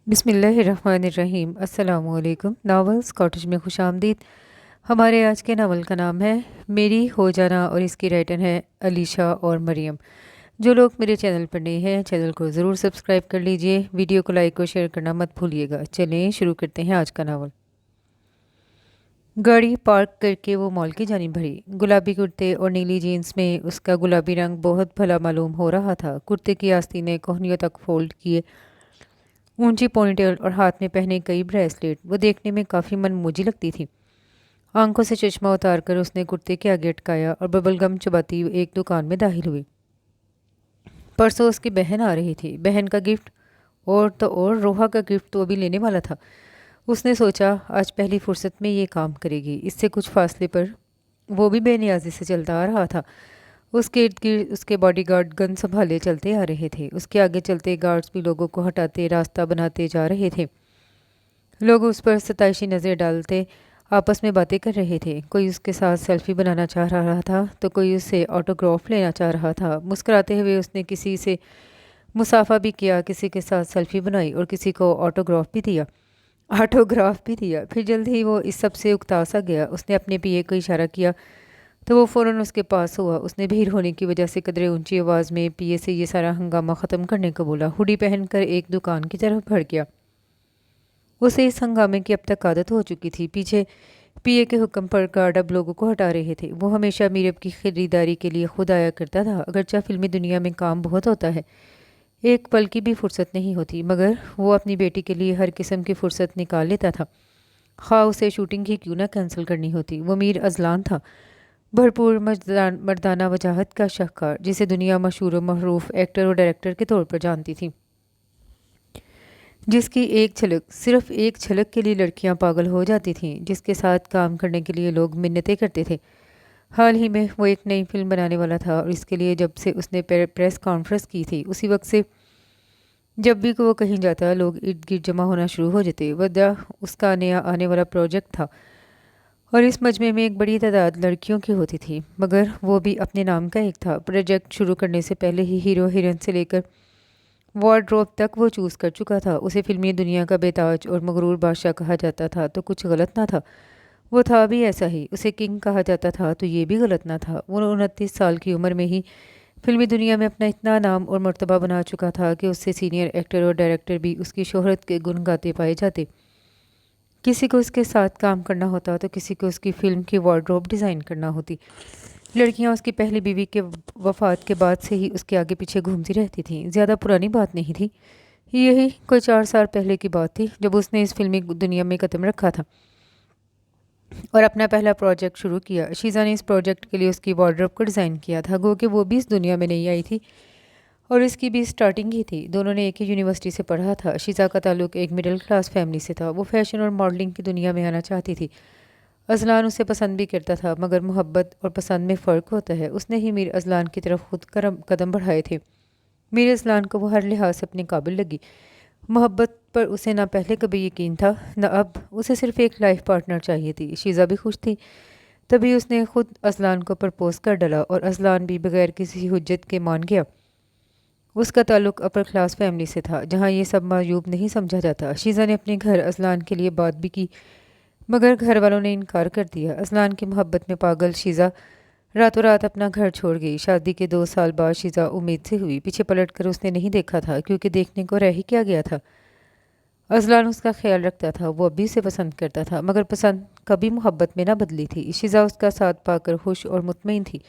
بسم اللہ الرحمن الرحیم۔ السلام علیکم۔ ناولز کاٹیج میں خوش آمدید۔ ہمارے آج کے ناول کا نام ہے میری ہو جانا اور اس کی رائٹر ہے علیشہ اور مریم۔ جو لوگ میرے چینل پر نئے ہیں چینل کو ضرور سبسکرائب کر لیجئے، ویڈیو کو لائک اور شیئر کرنا مت بھولیے گا۔ چلیں شروع کرتے ہیں آج کا ناول۔ گاڑی پارک کر کے وہ مال کی جانب بڑھی۔ گلابی کرتے اور نیلی جینس میں اس کا گلابی رنگ بہت بھلا معلوم ہو رہا تھا۔ کرتے کی آستینیں کوہنیوں تک فولڈ کیے، اونچی پونی ٹیل اور ہاتھ میں پہنے کئی بریسلیٹ وہ دیکھنے میں کافی من موجی لگتی تھی۔ آنکھوں سے چشمہ اتار کر اس نے کرتے کے آگے اٹکایا اور ببل گم چباتی ایک دکان میں داخل ہوئی۔ پرسوں اس کی بہن آ رہی تھی۔ بہن کا گفٹ اور روحا کا گفٹ تو ابھی لینے والا تھا۔ اس نے سوچا آج پہلی فرصت میں یہ کام کرے گی۔ اس سے کچھ فاصلے پر وہ بھی بے نیازی سے چلتا آ رہا تھا۔ اس کے ارد گرد اس کے باڈی گارڈ گن سنبھالے چلتے آ رہے تھے۔ اس کے آگے چلتے گارڈز بھی لوگوں کو ہٹاتے راستہ بناتے جا رہے تھے۔ لوگ اس پر ستائشی نظر ڈالتے آپس میں باتیں کر رہے تھے۔ کوئی اس کے ساتھ سیلفی بنانا چاہ رہا تھا تو کوئی اس سے آٹوگراف لینا چاہ رہا تھا۔ مسکراتے ہوئے اس نے کسی سے مصافحہ بھی کیا، کسی کے ساتھ سیلفی بنائی اور کسی کو آٹوگراف بھی دیا۔ پھر جلد ہی وہ اس سب سے اکتا سا گیا۔ اس نے اپنے پی اے کو اشارہ کیا تو وہ فوراً اس کے پاس ہوا۔ اس نے بھیڑ ہونے کی وجہ سے قدرے اونچی آواز میں پی اے سے یہ سارا ہنگامہ ختم کرنے کو بولا۔ ہوڈی پہن کر ایک دکان کی طرف بڑھ گیا۔ اسے اس ہنگامے کی اب تک عادت ہو چکی تھی۔ پیچھے پی اے کے حکم پر گارڈ اب لوگوں کو ہٹا رہے تھے۔ وہ ہمیشہ میرب کی خریداری کے لیے خود آیا کرتا تھا۔ اگرچہ فلمی دنیا میں کام بہت ہوتا ہے، ایک پل کی بھی فرصت نہیں ہوتی، مگر وہ اپنی بیٹی کے لیے ہر قسم کی فرصت نکال لیتا تھا، خواہ اسے شوٹنگ ہی کیوں نہ کینسل کرنی ہوتی۔ وہ میر اذلان تھا، بھرپور مردانہ وجاہت کا شاہکار، جسے دنیا مشہور و معروف ایکٹر اور ڈائریکٹر کے طور پر جانتی تھی، جس کی صرف ایک جھلک کے لیے لڑکیاں پاگل ہو جاتی تھیں، جس کے ساتھ کام کرنے کے لیے لوگ منتیں کرتے تھے۔ حال ہی میں وہ ایک نئی فلم بنانے والا تھا اور اس کے لیے جب سے اس نے پریس کانفرنس کی تھی، اسی وقت سے جب بھی وہ کہیں جاتا لوگ ارد گرد جمع ہونا شروع ہو جاتے۔ ودیع اس کا نیا آنے والا پروجیکٹ تھا اور اس مجمع میں ایک بڑی تعداد لڑکیوں کی ہوتی تھی، مگر وہ بھی اپنے نام کا ایک تھا۔ پروجیکٹ شروع کرنے سے پہلے ہی ہیرو ہیروئن سے لے کر وارڈروب تک وہ چوز کر چکا تھا۔ اسے فلمی دنیا کا بے تاج اور مغرور بادشاہ کہا جاتا تھا تو کچھ غلط نہ تھا، وہ تھا بھی ایسا ہی۔ اسے کنگ کہا جاتا تھا تو یہ بھی غلط نہ تھا۔ وہ 29 سال کی عمر میں ہی فلمی دنیا میں اپنا اتنا نام اور مرتبہ بنا چکا تھا کہ اس سے سینئر ایکٹر اور ڈائریکٹر بھی اس کی شہرت کے گن گاتے پائے جاتے۔ کسی کو اس کے ساتھ کام کرنا ہوتا تو کسی کو اس کی فلم کی وارڈروب ڈیزائن کرنا ہوتی۔ لڑکیاں اس کی پہلی بیوی کے وفات کے بعد سے ہی اس کے آگے پیچھے گھومتی رہتی تھیں۔ زیادہ پرانی بات نہیں تھی، یہی کوئی 4 سال پہلے کی بات تھی جب اس نے اس فلمی دنیا میں قدم رکھا تھا اور اپنا پہلا پروجیکٹ شروع کیا۔ شیزا نے اس پروجیکٹ کے لیے اس کی وارڈروب کو ڈیزائن کیا تھا، گو کہ وہ بھی اس دنیا میں نہیں آئی تھی اور اس کی بھی سٹارٹنگ ہی تھی۔ دونوں نے ایک ہی یونیورسٹی سے پڑھا تھا۔ شیزا کا تعلق ایک مڈل کلاس فیملی سے تھا۔ وہ فیشن اور ماڈلنگ کی دنیا میں آنا چاہتی تھی۔ اذلان اسے پسند بھی کرتا تھا، مگر محبت اور پسند میں فرق ہوتا ہے۔ اس نے ہی میر اذلان کی طرف خود قدم بڑھائے تھے۔ میر اذلان کو وہ ہر لحاظ سے اپنے قابل لگی۔ محبت پر اسے نہ پہلے کبھی یقین تھا نہ اب۔ اسے صرف ایک لائف پارٹنر چاہیے تھی۔ شیزا بھی خوش تھی، تبھی اس نے خود اذلان کو پرپوز کر ڈالا اور اذلان بھی بغیر کسی حجت کے مان گیا۔ اس کا تعلق اپر کلاس فیملی سے تھا، جہاں یہ سب معیوب نہیں سمجھا جاتا۔ شیزا نے اپنے گھر اذلان کے لیے بات بھی کی، مگر گھر والوں نے انکار کر دیا۔ اذلان کی محبت میں پاگل شیزا راتوں رات اپنا گھر چھوڑ گئی۔ شادی کے 2 سال بعد شیزا امید سے ہوئی۔ پیچھے پلٹ کر اس نے نہیں دیکھا تھا، کیونکہ دیکھنے کو رہ ہی کیا گیا تھا۔ اذلان اس کا خیال رکھتا تھا، وہ اب بھی اسے پسند کرتا تھا، مگر پسند کبھی محبت میں نہ بدلی تھی۔ شیزا اس کا ساتھ پا کر خوش اور مطمئن تھی۔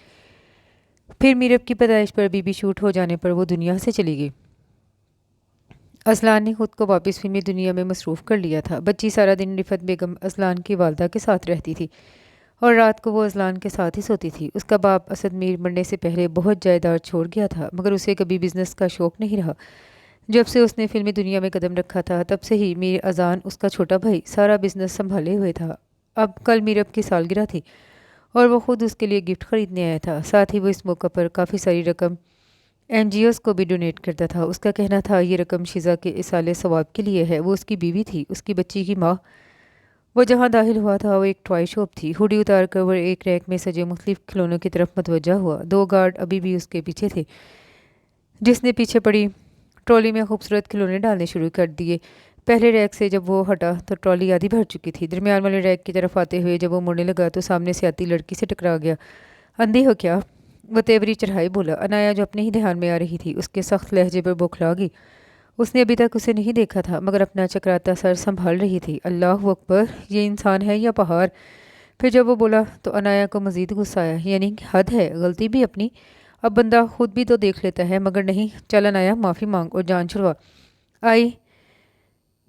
پھر میرب کی پیدائش پر بی شوٹ ہو جانے پر وہ دنیا سے چلی گئی۔ اذلان نے خود کو واپس فلمی دنیا میں مصروف کر لیا تھا۔ بچی سارا دن رفت بیگم اذلان کی والدہ کے ساتھ رہتی تھی اور رات کو وہ اذلان کے ساتھ ہی سوتی تھی۔ اس کا باپ اسد میر مرنے سے پہلے بہت جائیداد چھوڑ گیا تھا، مگر اسے کبھی بزنس کا شوق نہیں رہا۔ جب سے اس نے فلمی دنیا میں قدم رکھا تھا تب سے ہی میر اذان اس کا چھوٹا بھائی سارا بزنس سنبھالے ہوئے تھا۔ اب کل میرب کی سالگرہ تھی اور وہ خود اس کے لیے گفٹ خریدنے آیا تھا۔ ساتھ ہی وہ اس موقع پر کافی ساری رقم این جی اوز کو بھی ڈونیٹ کرتا تھا۔ اس کا کہنا تھا یہ رقم شیزا کے ایصال ثواب کے لیے ہے۔ وہ اس کی بیوی تھی، اس کی بچی کی ماں۔ وہ جہاں داخل ہوا تھا وہ ایک ٹوائے شاپ تھی۔ ہوڈی اتار کر وہ ایک ریک میں سجے مختلف کھلونوں کی طرف متوجہ ہوا۔ 2 گارڈ ابھی بھی اس کے پیچھے تھے، جس نے پیچھے پڑی ٹرالی میں خوبصورت کھلونے ڈالنے شروع کر دیے۔ پہلے ریک سے جب وہ ہٹا تو ٹرالی آدھی بھر چکی تھی۔ درمیان والے ریک کی طرف آتے ہوئے جب وہ مڑنے لگا تو سامنے سے آتی لڑکی سے ٹکرا گیا۔ اندھی ہو کیا؟ وہ تیوری چڑھائے بولا۔ انایا جو اپنے ہی دھیان میں آ رہی تھی اس کے سخت لہجے پر بوکھلا گئی۔ اس نے ابھی تک اسے نہیں دیکھا تھا مگر اپنا چکراتا سر سنبھال رہی تھی۔ اللہ اکبر، یہ انسان ہے یا پہاڑ؟ پھر جب وہ بولا تو انایا کو مزید غصہ آیا۔ یعنی حد ہے، غلطی بھی اپنی۔ اب بندہ خود بھی تو دیکھ لیتا ہے، مگر نہیں۔ چل انایا، معافی مانگ اور جان چھڑوا۔ آئی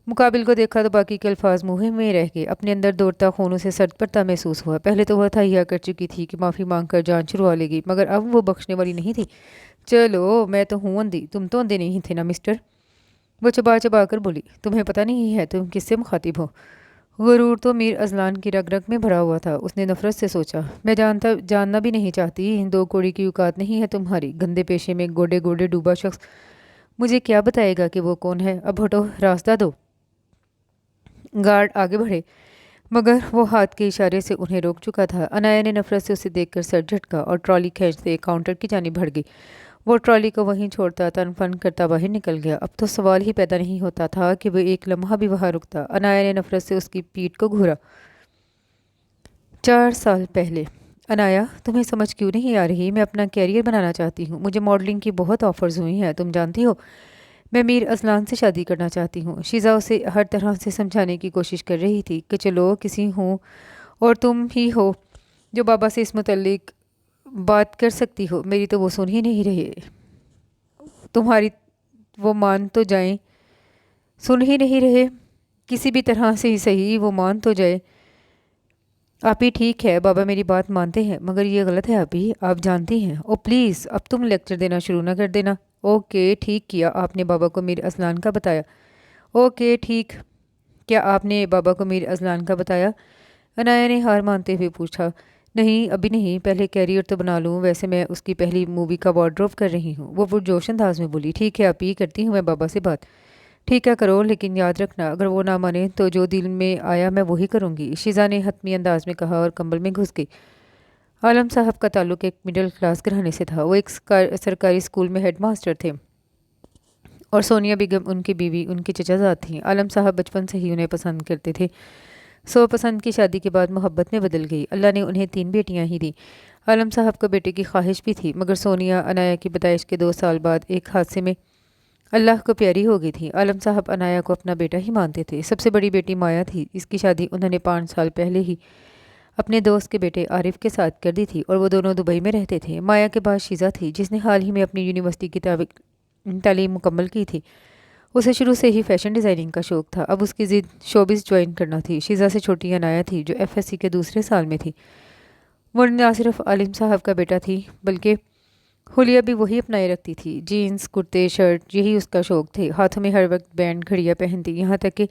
مقابل کو دیکھا تو باقی کے الفاظ منہ میں رہ گئے۔ اپنے اندر دوڑتا خون اسے سرد پڑتا محسوس ہوا۔ پہلے تو وہ تہیا کر چکی تھی کہ معافی مانگ کر جان چھڑوا لے گی، مگر اب وہ بخشنے والی نہیں تھی۔ چلو، میں تو ہوں اندھی، تم تو اندھے نہیں تھے نا مسٹر؟ وہ چبا چبا کر بولی۔ تمہیں پتہ نہیں ہے تم کس سے مخاطب ہو؟ غرور تو میر ازلان کی رگ رگ میں بھرا ہوا تھا۔ اس نے نفرت سے سوچا، میں جاننا بھی نہیں چاہتی، دو کوڑی کی اوقات نہیں ہے تمہاری، گندے پیشے میں گوڈے گوڈے ڈوبا شخص مجھے کیا بتائے گا کہ وہ کون ہے؟ اب ہٹو، راستہ دو۔ گارڈ آگے بڑھے مگر وہ ہاتھ کے اشارے سے انہیں روک چکا تھا۔ انایا نے نفرت سے اسے دیکھ کر سر جھٹکا اور ٹرالی کھینچتے کاؤنٹر کی جانب بڑھ گئی۔ وہ ٹرالی کو وہیں چھوڑتا تن فن کرتا باہر نکل گیا۔ اب تو سوال ہی پیدا نہیں ہوتا تھا کہ وہ ایک لمحہ بھی وہاں رکتا۔ انایا نے نفرت سے اس کی پیٹھ کو گھورا۔ 4 سال پہلے۔ انایا، تمہیں سمجھ کیوں نہیں آ رہی؟ میں اپنا کیریئر بنانا چاہتی ہوں، مجھے ماڈلنگ کی بہت آفرز ہوئی ہیں، تم جانتی ہو۔ میں میر ازلان سے شادی کرنا چاہتی ہوں۔ شیزا اسے ہر طرح سے سمجھانے کی کوشش کر رہی تھی کہ چلو کسی ہوں اور تم ہی ہو جو بابا سے اس متعلق بات کر سکتی ہو۔ میری تو وہ سن ہی نہیں رہے، تمہاری وہ مان تو جائیں۔ سن ہی نہیں رہے، کسی بھی طرح سے ہی صحیح وہ مان تو جائے۔ آپ ہی ٹھیک ہے، بابا میری بات مانتے ہیں، مگر یہ غلط ہے آپ ہی، آپ جانتی ہیں۔ او پلیز، اب تم لیکچر دینا شروع نہ کر دینا۔ اوکے ٹھیک کیا آپ نے بابا کو میر ازلان کا بتایا؟ اوکے ٹھیک کیا آپ نے بابا کو میر ازلان کا بتایا؟ انایا نے ہار مانتے ہوئے پوچھا۔ نہیں ابھی نہیں، پہلے کیریئر تو بنا لوں، ویسے میں اس کی پہلی مووی کا وارڈروب کر رہی ہوں۔ وہ پرجوش انداز میں بولی۔ ٹھیک ہے آپ ہی، کرتی ہوں میں بابا سے بات۔ ٹھیک ہے کرو، لیکن یاد رکھنا اگر وہ نہ مانے تو جو دل میں آیا میں وہی کروں گی، شیزا نے حتمی انداز میں کہا اور کمبل میں گھس گئی۔ عالم صاحب کا تعلق ایک مڈل کلاس گھرانے سے تھا۔ وہ ایک سرکاری اسکول میں ہیڈ ماسٹر تھے اور سونیا بیگم ان کی بیوی ان کی چچا زاد تھیں۔ عالم صاحب بچپن سے ہی انہیں پسند کرتے تھے۔ پسند کی شادی کے بعد محبت میں بدل گئی۔ اللہ نے انہیں 3 بیٹیاں ہی دیں۔ عالم صاحب کو بیٹے کی خواہش بھی تھی، مگر سونیا انایا کی پیدائش کے 2 سال بعد ایک حادثے میں اللہ کو پیاری ہو گئی تھی۔ عالم صاحب انایا کو اپنا بیٹا ہی مانتے تھے۔ سب سے بڑی بیٹی مایا تھی، اس کی شادی انہوں نے 5 سال پہلے ہی اپنے دوست کے بیٹے عارف کے ساتھ کر دی تھی اور وہ دونوں دبئی میں رہتے تھے۔ مایا کے بعد شیزا تھی جس نے حال ہی میں اپنی یونیورسٹی کی تعلیم مکمل کی تھی۔ اسے شروع سے ہی فیشن ڈیزائننگ کا شوق تھا، اب اس کی ضد شوبز جوائن کرنا تھی۔ شیزا سے چھوٹی انایا تھی جو FSC کے دوسرے سال میں تھی۔ وہ نہ صرف عالم صاحب کا بیٹا تھی بلکہ حلیہ بھی وہی اپنائے رکھتی تھی، جینز کرتے شرٹ یہی اس کا شوق تھے۔ ہاتھوں میں ہر وقت بینڈ گھڑیاں پہنتی، یہاں تک کہ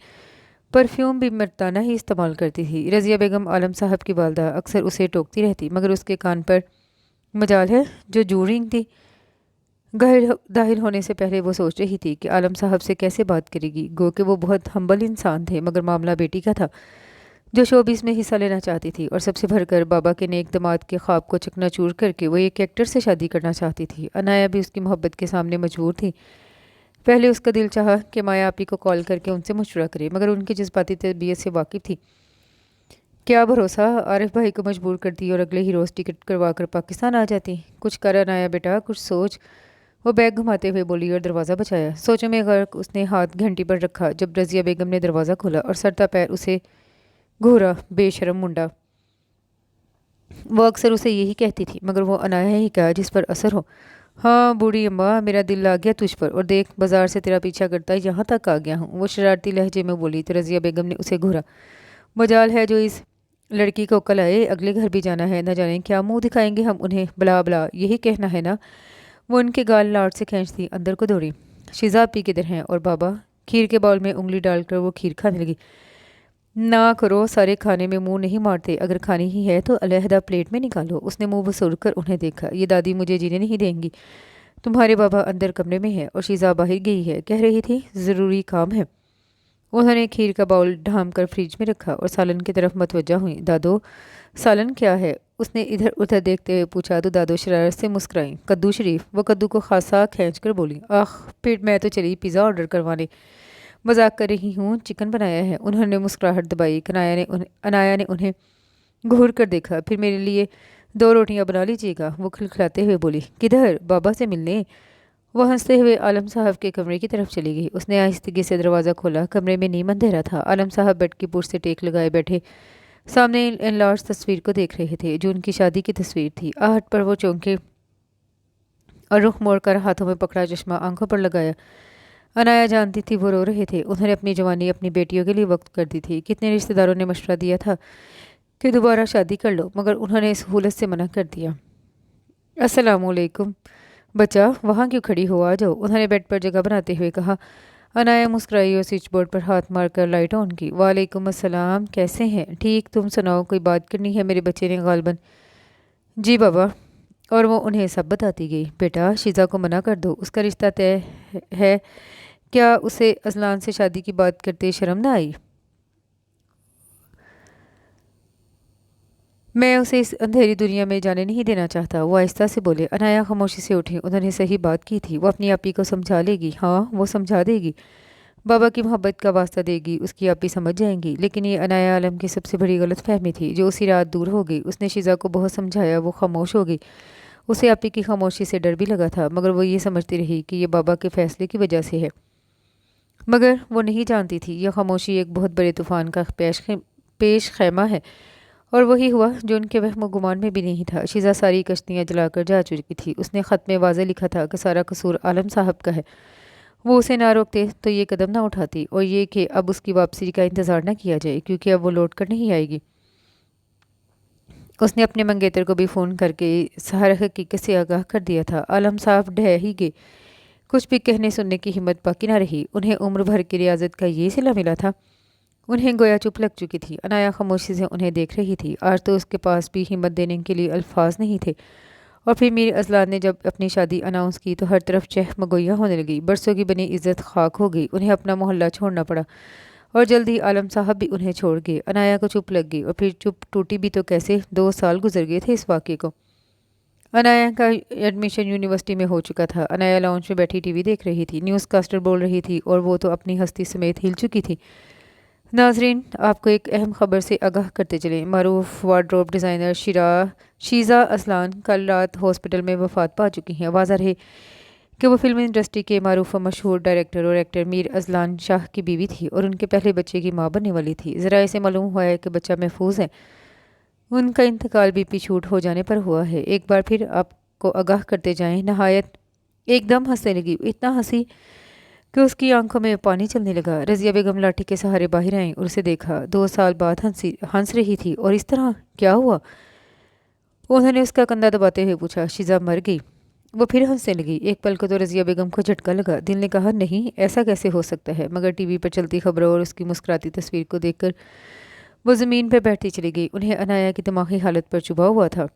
پرفیوم بھی مردانہ ہی استعمال کرتی تھی۔ رضیہ بیگم عالم صاحب کی والدہ اکثر اسے ٹوکتی رہتی، مگر اس کے کان پر مجال ہے جو جو رنگ تھی۔ داخل ہونے سے پہلے وہ سوچ رہی تھی کہ عالم صاحب سے کیسے بات کرے گی، گو کہ وہ بہت ہمبل انسان تھے، مگر معاملہ بیٹی کا تھا جو شوبز میں حصہ لینا چاہتی تھی، اور سب سے بڑھ کر بابا کے نیک داماد کے خواب کو چکنا چور کر کے وہ ایک ایکٹر سے شادی کرنا چاہتی تھی۔ انایا بھی اس کی محبت کے سامنے مجبور تھی۔ پہلے اس کا دل چاہا کہ مایا آپی کو کال کر کے ان سے مشورہ کرے، مگر ان کی جذباتی طبیعت سے واقف تھی۔ کیا بھروسہ عارف بھائی کو مجبور کرتی اور اگلے ہی روز ٹکٹ کروا کر پاکستان آ جاتی۔ کچھ کر انایا بیٹا، کچھ سوچ، وہ بیگ گھماتے ہوئے بولی اور دروازہ بچایا۔ سوچوں میں غرق اس نے ہاتھ گھنٹی پر رکھا جب رضیہ بیگم نے دروازہ کھولا اور سرتا پیر اسے گھورا۔ بے شرم منڈا، وہ اکثر اسے یہی کہتی تھی، مگر وہ انایا ہی کیا جس پر اثر ہو۔ ہاں بوڑھی اماں، میرا دل آ گیا تجھ پر، اور دیکھ بازار سے تیرا پیچھا کرتا یہاں تک آ گیا ہوں۔ وہ شرارتی لہجے میں بولی تو رضیہ بیگم نے اسے گھورا۔ مجال ہے جو اس لڑکی کو کل آئے، اگلے گھر بھی جانا ہے، نہ جانے کیا منہ دکھائیں گے ہم انہیں، بلا بلا یہی کہنا ہے نا۔ وہ ان کے گال لاٹ سے کھینچتی اندر کو دوڑی۔ شیزا پی کدھر ہیں اور بابا؟ کھیر کے باؤل میں انگلی ڈال کر وہ کھیر کھانے لگی۔ نہ کرو، سارے کھانے میں منہ نہیں مارتے، اگر کھانی ہی ہے تو علیحدہ پلیٹ میں نکالو۔ اس نے منہ بسور کر انہیں دیکھا۔ یہ دادی مجھے جینے نہیں دیں گی، تمہارے بابا اندر کمرے میں ہے اور شیزا باہر گئی ہے، کہہ رہی تھی ضروری کام ہے۔ انہوں نے کھیر کا باؤل ڈھام کر فریج میں رکھا اور سالن کی طرف متوجہ ہوئیں۔ دادو، سالن کیا ہے؟ اس نے ادھر ادھر دیکھتے ہوئے پوچھا تو دادو شرارت سے مسکرائیں۔ کدو شریف، وہ کدو کو خاصا کھینچ کر بولی۔ آخ، پھر میں تو چلی پیزا آرڈر کروانے۔ मजाक कर रही हूँ, चिकन बनाया है। उन्होंने मुस्कुराहट दबाई। अनाया ने उन्हें घूर कर देखा। फिर मेरे लिए 2 रोटियां बना लीजिएगा, वो खिलखिलाते हुए बोली। किधर? बाबा से मिलने। वो हंसते हुए आलम साहब के कमरे की तरफ चली गई। उसने आहिस्तगी से दरवाज़ा खोला। कमरे में नीम अंधेरा था। आलम साहब बेड की पुर्श से टेक लगाए बैठे सामने एनलार्ज तस्वीर को देख रहे थे, जो उनकी शादी की तस्वीर थी। आहट पर वो चौंके और रुख मोड़कर हाथों में पकड़ा चश्मा आंखों पर लगाया। अनाया जानती थी वो रो रहे थे। उन्होंने अपनी जवानी अपनी बेटियों के लिए वक्त कर दी थी। कितने रिश्तेदारों ने मशवरा दिया था कि दोबारा शादी कर लो, मगर उन्होंने सहूलत से मना कर दिया। अस्सलामुअलैकुम बच्चा, वहाँ क्यों खड़ी हो? आ जाओ, उन्होंने बेड पर जगह बनाते हुए कहा। अनाया मुस्कुराई और स्विच बोर्ड पर हाथ मारकर लाइट ऑन की। वालेकुम अस्सलाम, कैसे हैं? ठीक, तुम सुनाओ, कोई बात करनी है? मेरे बच्चे ने गालबन जी बाबा, और वो उन्हें सब बताती गई। बेटा, शीज़ा को मना कर दो, उसका रिश्ता तय है। क्या उसे अजलान से शादी की बात करते शर्म ना आई? मैं उसे इस अंधेरी दुनिया में जाने नहीं देना चाहता, वो आहिस्ता से बोले। अनाया खामोशी से उठी। उन्होंने सही बात की थी। वो अपनी आपी को समझा लेगी। हाँ, वो समझा देगी। बाबा की मोहब्बत का वास्ता देगी, उसकी आपी समझ जाएंगी। लेकिन ये अनाया आलम की सबसे बड़ी गलत फहमी थी, जो उसी रात दूर हो गई। उसने शीज़ा को बहुत समझाया, वो खामोश हो गई। उसे आपी की खामोशी से डर भी लगा था, मगर वो ये समझती रही कि ये बाबा के फैसले की वजह से है। मगर वो नहीं जानती थी यह खामोशी एक बहुत बड़े तूफान का पेश खैमा है। और वही हुआ जो उनके वहम गुमान में भी नहीं था। शीज़ा सारी कश्तियाँ जलाकर जा चुकी थी। उसने ख़त में वाज़े लिखा था कि सारा कसूर आलम साहब का है। वो उसे ना रोकते तो ये कदम ना उठाती, और ये कि अब उसकी वापसी का इंतज़ार ना किया जाए, क्योंकि अब वो लौट कर नहीं आएगी। उसने अपने मंगेतर को भी फ़ोन करके हर हकीकत से आगाह कर दिया था। आलम साहब ढह ही गए। कुछ भी कहने सुनने की हिम्मत बाकी ना रही। उन्हें उम्र भर की रियाजत का ये सिला मिला था। उन्हें गोया चुप लग चुकी थी। अनाया खामोशी से उन्हें देख रही थी। आज तो उसके पास भी हिम्मत देने के लिए अल्फाज नहीं थे। और फिर मीर अजलान ने जब अपनी शादी अनाउंस की तो हर तरफ चहमगोइयाँ होने लगी। बरसों की बनी इज्जत खाक हो गई। उन्हें अपना मोहल्ला छोड़ना पड़ा, और जल्द ही आलम साहब भी उन्हें छोड़ गए। अनाया को चुप लग गई, और फिर चुप टूटी भी तो कैसे। 2 साल गुजर गए थे इस वाक़े को। अनाया का एडमिशन यूनिवर्सिटी में हो चुका था। अनाया लाउंज में बैठी टीवी देख रही थी। न्यूज़ कास्टर बोल रही थी, और वो तो अपनी हस्ती समेत हिल चुकी थी। नाजरीन, आपको एक अहम खबर से आगाह करते चले। मरूफ वार्डरोब डिज़ाइनर शीज़ा असलान कल रात हॉस्पिटल में वफात पा चुकी हैं। वाज़ा रहे कि वो फिल्म इंडस्ट्री के मारूफ और मशहूर डायरेक्टर और एक्टर मीर अजलान शाह की बीवी थी, और उनके पहले बच्चे की माँ बनने वाली थी। ज़रा से मालूम हुआ है कि बच्चा महफूज है। उनका इंतकाल बीपी छूट हो जाने पर हुआ है। एक बार फिर आपको आगाह करते जाएं। नहायत एकदम हंसने लगी, इतना हंसी कि उसकी आंखों में पानी चलने लगा। रज़िया बेगम लाठी के सहारे बाहर आई और उसे देखा। 2 साल बाद हंस रही थी, और इस तरह क्या हुआ? उन्होंने उसका कंधा दबाते हुए पूछा। शीज़ा मर गई। वो फिर हंसने लगी। एक पल को तो रज़िया बेगम को झटका लगा। दिल ने कहा, नहीं, ऐसा कैसे हो सकता है? मगर टीवी पर चलती खबरों और उसकी मुस्कुराती तस्वीर को देखकर वो ज़मीन पर बैठती चली गई। उन्हें अनाया की दिमागी हालत पर चुभा हुआ था।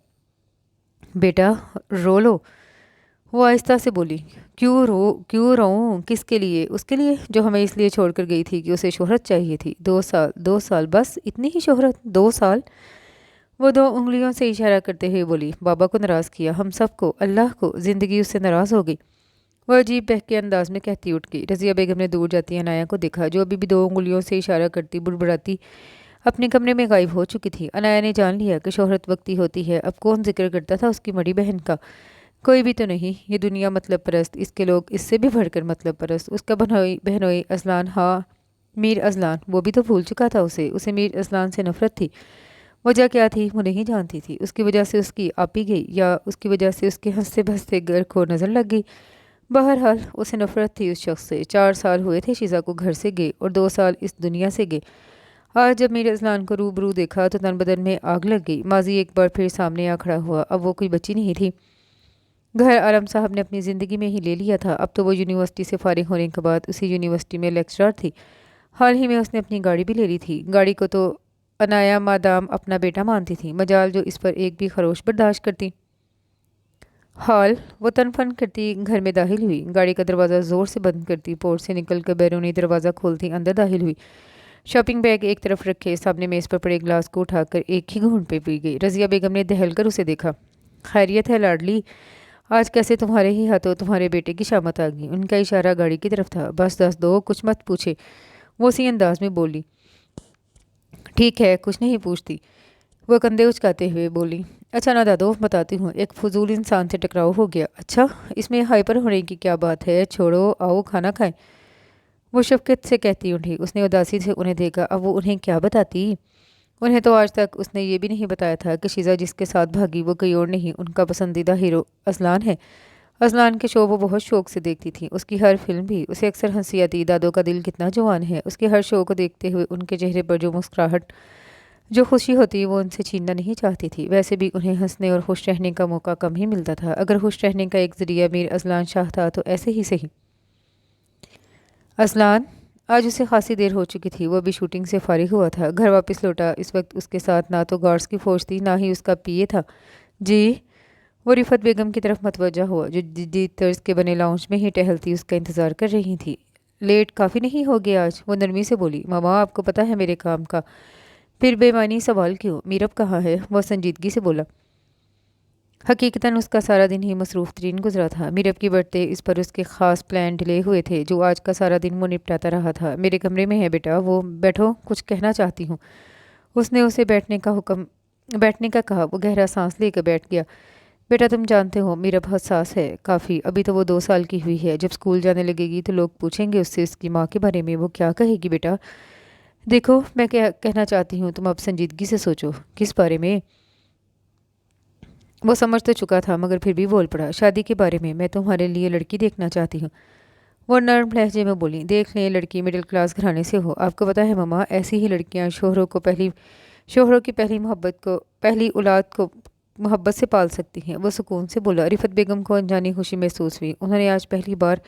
बेटा, रो लो, वो आहिस्ता से बोली। क्यों रोऊं? किसके लिए? उसके लिए जो हमें इसलिए छोड़कर गई थी कि उसे शोहरत चाहिए थी। 2 साल, 2 साल, बस इतनी ही शोहरत? 2 साल? वो 2 उंगलियों से इशारा करते हुए बोली। बाबा को नाराज़ किया, हम सबको, अल्लाह को। ज़िंदगी उससे नाराज़ हो गई। वह अजीब बहके अंदाज में कहती उठ गई। रज़िया बेगम ने दूर जाती अनाया को देखा, जो अभी भी 2 उंगलियों से इशारा करती बुड़बुड़ाती अपने कमरे में गायब हो चुकी थी। अनाया ने जान लिया कि शोहरत वक्ती होती है। अब कौन जिक्र करता था उसकी बड़ी बहन का? कोई भी तो नहीं। ये दुनिया मतलब परस्त, इसके लोग इससे भी बढ़कर मतलब परस्त। उसका बहनोई अजलान, हाँ, मीर अजलान, वो भी तो भूल चुका था उसे मीर अजलान से नफरत थी। वजह क्या थी वो नहीं जानती थी। उसकी वजह से उसकी आपी गई, या उसकी वजह से उसके हंसते भंसते घर को नज़र लग गई। बहरहाल उसे नफरत थी उस शख्स से। 4 साल हुए थे शीज़ा को घर से गए, और 2 साल इस दुनिया से गए। आज जब मीर अजलान को रूबरू देखा तो तन बदन में आग लग गई। माजी एक बार फिर सामने आ खड़ा हुआ। अब वो कोई बच्ची नहीं थी। घर आलम साहब ने अपनी ज़िंदगी में ही ले लिया था। अब तो वो यूनिवर्सिटी से फारिग होने के बाद उसी यूनिवर्सिटी में लेक्चरर थी। हाल ही में उसने अपनी गाड़ी भी ले ली थी। गाड़ी को तो अनाया मादाम अपना बेटा मानती थी, मजाल जो इस पर एक भी खरोश बर्दाश्त करती। हाल वो तनफन करती घर में दाखिल हुई। गाड़ी का दरवाज़ा ज़ोर से बंद करती पोर्ट से निकलकर बैरूनी दरवाज़ा खोलती अंदर दाखिल हुई। शॉपिंग बैग एक तरफ रखे सामने मेज़ पर पड़े ग्लास को उठाकर एक ही घूंट पे पी गई। रज़िया बेगम ने दहल कर उसे देखा। खैरियत है लाडली? آج کیسے تمہارے ہی ہاتھوں تمہارے بیٹے کی شامت آ گئی؟ ان کا اشارہ گاڑی کی طرف تھا۔ بس دس دو، کچھ مت پوچھے، وہ اسی انداز میں بولی۔ ٹھیک ہے، کچھ نہیں پوچھتی، وہ کندھے اچکاتے ہوئے بولی۔ اچھا نہ دادو، بتاتی ہوں، ایک فضول انسان سے ٹکراؤ ہو گیا۔ اچھا، اس میں ہائپر ہونے کی کیا بات ہے؟ چھوڑو، آؤ کھانا کھائیں، وہ شفقت سے کہتی اٹھی۔ اس نے اداسی سے انہیں دیکھا۔ اب وہ انہیں کیا بتاتی؟ انہیں تو آج تک اس نے یہ بھی نہیں بتایا تھا کہ شیزا جس کے ساتھ بھاگی وہ کوئی اور نہیں، ان کا پسندیدہ ہیرو اذلان ہے۔ اذلان کے شو وہ بہت شوق سے دیکھتی تھی، اس کی ہر فلم بھی اسے اکثر ہنسی آتی۔ دادو کا دل کتنا جوان ہے، اس کے ہر شو کو دیکھتے ہوئے ان کے چہرے پر جو مسکراہٹ، جو خوشی ہوتی وہ ان سے چھیننا نہیں چاہتی تھی۔ ویسے بھی انہیں ہنسنے اور خوش رہنے کا موقع کم ہی ملتا تھا۔ اگر خوش رہنے کا ایک ذریعہ میر اذلان شاہ تھا تو ایسے ہی صحیح۔ اذلان آج اسے خاصی دیر ہو چکی تھی، وہ ابھی شوٹنگ سے فارغ ہوا تھا، گھر واپس لوٹا۔ اس وقت اس کے ساتھ نہ تو گارڈز کی فوج تھی، نہ ہی اس کا پی اے تھا۔ جی، وہ رفعت بیگم کی طرف متوجہ ہوا، جو جدید طرز کے بنے لاؤنج میں ہی ٹہلتی اس کا انتظار کر رہی تھی۔ لیٹ کافی نہیں ہو گیا آج؟ وہ نرمی سے بولی۔ ماما، آپ کو پتہ ہے میرے کام کا، پھر بے معنی سوال کیوں؟ میرب کہاں ہے؟ وہ سنجیدگی سے بولا۔ حقیقتاً اس کا سارا دن ہی مصروف ترین گزرا تھا۔ میرب کی برتھڈے، اس پر اس کے خاص پلان ڈلے ہوئے تھے، جو آج کا سارا دن وہ نپٹاتا رہا تھا۔ میرے کمرے میں ہے بیٹا، وہ بیٹھو، کچھ کہنا چاہتی ہوں۔ اس نے اسے بیٹھنے کا کہا۔ وہ گہرا سانس لے کر بیٹھ گیا۔ بیٹا تم جانتے ہو میرب حساس ہے کافی، ابھی تو وہ 2 سال کی ہوئی ہے، جب اسکول جانے لگے گی تو لوگ پوچھیں گے اس سے اس کی ماں کے بارے میں، وہ کیا کہے گی بیٹا؟ دیکھو میں کیا کہنا چاہتی ہوں، تم اب سنجیدگی سے سوچو۔ کس بارے میں؟ وہ سمجھ تو چکا تھا مگر پھر بھی بول پڑا۔ شادی کے بارے میں تمہارے لیے لڑکی دیکھنا چاہتی ہوں۔ وہ نرم لہجے میں بولی۔ دیکھ لیں، لڑکی مڈل کلاس گھرانے سے ہو، آپ کو پتہ ہے ماما، ایسی ہی لڑکیاں شوہروں کی پہلی اولاد کو محبت سے پال سکتی ہیں۔ وہ سکون سے بولا۔ رفعت بیگم کو انجانی خوشی محسوس ہوئی۔ انہوں نے آج پہلی بار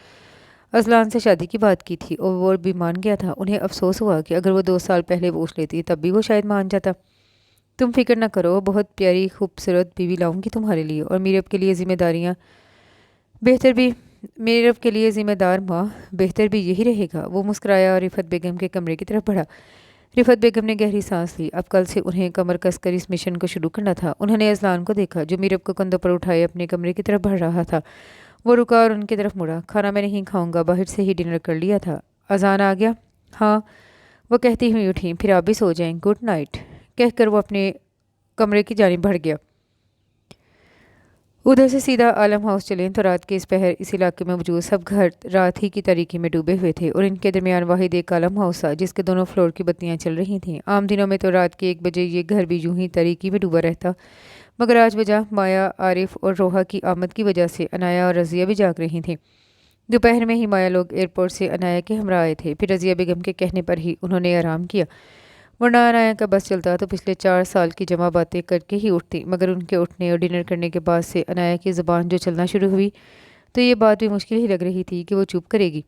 اذلان سے شادی کی بات کی تھی اور وہ بھی مان گیا تھا۔ انہیں افسوس ہوا کہ اگر وہ 2 سال پہلے پوچھ لیتی تب بھی وہ شاید مان جاتا۔ تم فکر نہ کرو، بہت پیاری خوبصورت بیوی لاؤں گی تمہارے لیے، اور میرب کے لیے ذمہ دار ماں بہتر بھی یہی رہے گا۔ وہ مسکرایا اور رفعت بیگم کے کمرے کی طرف بڑھا۔ رفعت بیگم نے گہری سانس لی۔ اب کل سے انہیں کمر کس کر اس مشن کو شروع کرنا تھا۔ انہوں نے اذلان کو دیکھا، جو میرب کو کندھوں پر اٹھائے اپنے کمرے کی طرف بڑھ رہا تھا۔ وہ رکا اور ان کی طرف مڑا۔ کھانا میں نہیں کھاؤں گا، باہر سے ہی ڈنر کر لیا تھا۔ اذان آ گیا؟ ہاں، وہ کہتی ہوئی اٹھیں۔ پھر آپ بھی سو جائیں، گڈ نائٹ، کہہ کر وہ اپنے کمرے کی جانب بڑھ گیا۔ ادھر سے سیدھا عالم ہاؤس چلیں تو رات کے اس پہر اس علاقے میں موجود سب گھر رات ہی کی تاریکی میں ڈوبے ہوئے تھے، اور ان کے درمیان واحد ایک عالم ہاؤس تھا جس کے دونوں فلور کی بتیاں چل رہی تھیں۔ عام دنوں میں تو رات کے 1 بجے یہ گھر بھی یوں ہی تاریکی میں ڈوبا رہتا، مگر آج وجہ مایا، عارف اور روحا کی آمد کی وجہ سے عنایا اور رضیہ بھی جاگ رہی تھیں۔ دوپہر میں ہی مایا لوگ ایئرپورٹ سے عنایا کے ہمراہ آئے تھے، پھر رضیہ بیگم کے کہنے پر ہی انہوں نے آرام کیا، ورنہ عنایا کا بس چلتا تو پچھلے 4 سال کی جمع باتیں کر کے ہی اٹھتی، مگر ان کے اٹھنے اور ڈنر کرنے کے بعد سے عنایا کی زبان جو چلنا شروع ہوئی تو یہ بات بھی مشکل ہی لگ رہی تھی کہ وہ چپ کرے گی۔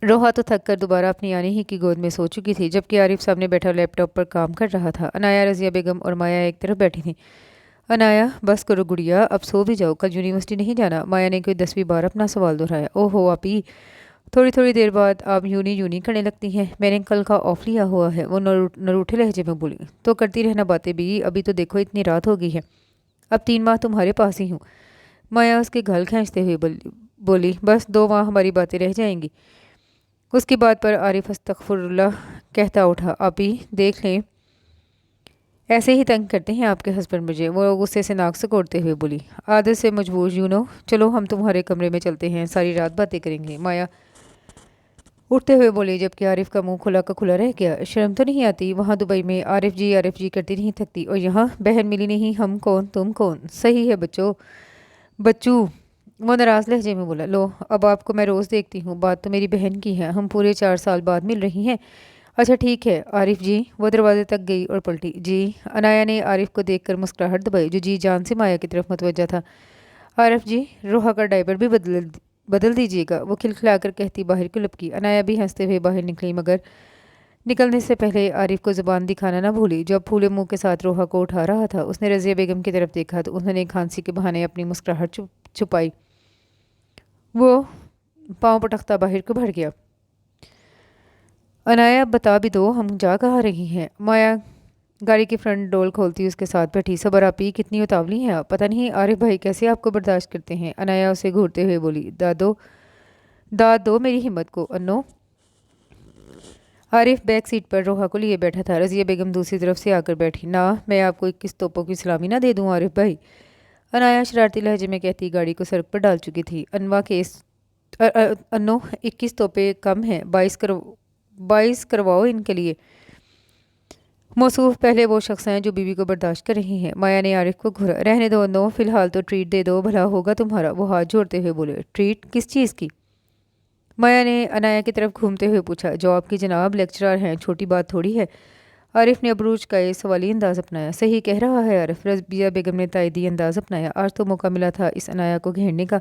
روحا تو تھک کر دوبارہ اپنی آنے ہی کی گود میں سو چکی تھی، جبکہ عارف سامنے بیٹھا لیپ ٹاپ پر کام کر رہا تھا۔ عنایا، رضیہ بیگم اور مایا ایک طرف بیٹھی تھیں۔ عنایا، بس کرو گڑیا، اب سو بھی جاؤ، کل یونیورسٹی نہیں جانا؟ مایا نے کوئی 10ویں بار اپنا سوال دہرایا۔ او ہو آپی، تھوڑی دیر بعد آپ یونی کرنے لگتی ہیں، میں نے کل کا آف لیا ہوا ہے، وہ نروٹھے لہجے میں بولی۔ تو کرتی رہنا باتیں بھی، ابھی تو دیکھو اتنی رات ہو گئی ہے، اب 3 ماہ تمہارے پاس ہی ہوں۔ مایا اس کے گھل کھینچتے ہوئے بولی۔ بس 2 ماہ ہماری باتیں رہ جائیں گی۔ اس کی بات پر عارف استغفر اللہ کہتا اٹھا۔ آپی دیکھ لیں، ایسے ہی تنگ کرتے ہیں آپ کے ہسبینڈ مجھے، وہ غصے سے ناک سکوڑتے ہوئے بولی۔ عادت سے مجبور چلو ہم تمہارے کمرے میں چلتے ہیں، ساری رات باتیں کریں گے، مایا اٹھتے ہوئے بولی، جبکہ عارف کا منہ کھلا کا کھلا رہ گیا۔ شرم تو نہیں آتی؟ وہاں دبئی میں عارف جی کرتی نہیں تھکتی، اور یہاں بہن ملی نہیں، ہم کون تم کون؟ صحیح ہے بچو، وہ ناراض لہجے میں بولا۔ لو، اب آپ کو میں روز دیکھتی ہوں، بات تو میری بہن کی ہے، ہم پورے 4 سال بعد مل رہی ہیں۔ اچھا ٹھیک ہے عارف جی، وہ دروازے تک گئی اور پلٹی۔ جی، عنایا نے عارف کو دیکھ کر مسکراہٹ دبائی، جو جی جان سے مایا کی طرف متوجہ تھا۔ عارف جی، روحا کا ڈائپر بھی بدل دیجیے گا، وہ کھلکھلا کر کہتی باہر کو لپکی۔ عنایا بھی ہنستے ہوئے باہر نکلی، مگر نکلنے سے پہلے عارف کو زبان دکھانا نہ بھولی۔ جو اب پھولے منہ کے ساتھ روحا کو اٹھا رہا تھا، اس نے رضیہ بیگم کی طرف دیکھا تو انہوں نے کھانسی کے بہانے اپنی مسکراہٹ چھپائی۔ وہ پاؤں پٹکتا باہر کو بڑھ گیا۔ عنایا، بتا بھی دو ہم جا کہاں رہی ہیں؟ مایا گاڑی کی فرنٹ ڈور کھولتی اس کے ساتھ بیٹھی۔ صبر آپی، کتنی اتاولی ہیں آپ، پتہ نہیں عارف بھائی کیسے آپ کو برداشت کرتے ہیں۔ انایا اسے گھورتے ہوئے بولی، داد دو میری ہمت کو انو۔ عارف بیک سیٹ پر روحا کو لیے بیٹھا تھا۔ رضیہ بیگم دوسری طرف سے آ کر بیٹھی۔ نہ میں آپ کو 21 توپوں کی سلامی نہ دے دوں عارف بھائی، انایا شرارتی لہجے میں کہتی گاڑی کو سڑک پر ڈال چکی تھی۔ انو 21 توپے کم ہیں، 22 کرواؤ ان کے لیے۔ موصوف پہلے وہ شخص ہیں جو بیوی کو برداشت کر رہی ہیں۔ مایا نے عارف کو گھورا۔ رہنے دو انو، فی الحال تو ٹریٹ دے دو، بھلا ہوگا تمہارا۔ وہ ہاتھ جوڑتے ہوئے بولے، ٹریٹ کس چیز کی؟ مایا نے انایا کی طرف گھومتے ہوئے پوچھا۔ جواب کی جناب، لیکچرار ہیں، چھوٹی بات تھوڑی ہے۔ عارف نے ابروج کا یہ سوالی انداز اپنایا۔ صحیح کہہ رہا ہے عارف، رضیہ بیگم نے تائیدی انداز اپنایا۔ آج تو موقع ملا تھا اس انایا کو گھیرنے کا۔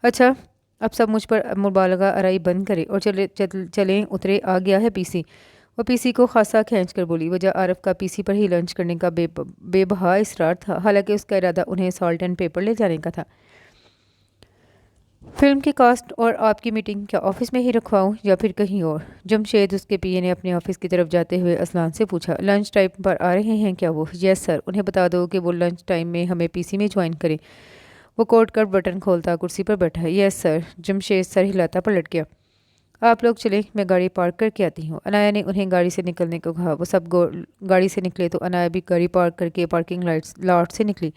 اچھا اب سب مجھ پر مبالغہ آرائی بند کرے اور چلیں اترے، آ گیا ہے پی سی۔ وہ پی سی کو خاصا کھینچ کر بولی۔ وجہ عارف کا پی سی پر ہی لنچ کرنے کا بے بہا اصرار تھا، حالانکہ اس کا ارادہ انہیں سالٹ اینڈ پیپر لے جانے کا تھا۔ فلم کی کاسٹ اور آپ کی میٹنگ کیا آفس میں ہی رکھواؤں یا پھر کہیں اور؟ جمشید اس کے پی اے نے اپنے آفس کی طرف جاتے ہوئے اذلان سے پوچھا۔ لنچ ٹائم پر آ رہے ہیں کیا وہ؟ یس سر، انہیں بتا دو کہ وہ لنچ ٹائم میں ہمیں پی سی میں جوائن کریں۔ وہ کوٹ کا بٹن کھولتا کرسی پر بیٹھا۔ یس سر، جمشید سر ہلاتا پلٹ گیا۔ آپ لوگ چلیں، میں گاڑی پارک کر کے آتی ہوں۔ انایا نے انہیں گاڑی سے نکلنے کو کہا۔ وہ سب گاڑی سے نکلے تو انایا بھی گاڑی پارک کر کے پارکنگ لاٹ سے نکلی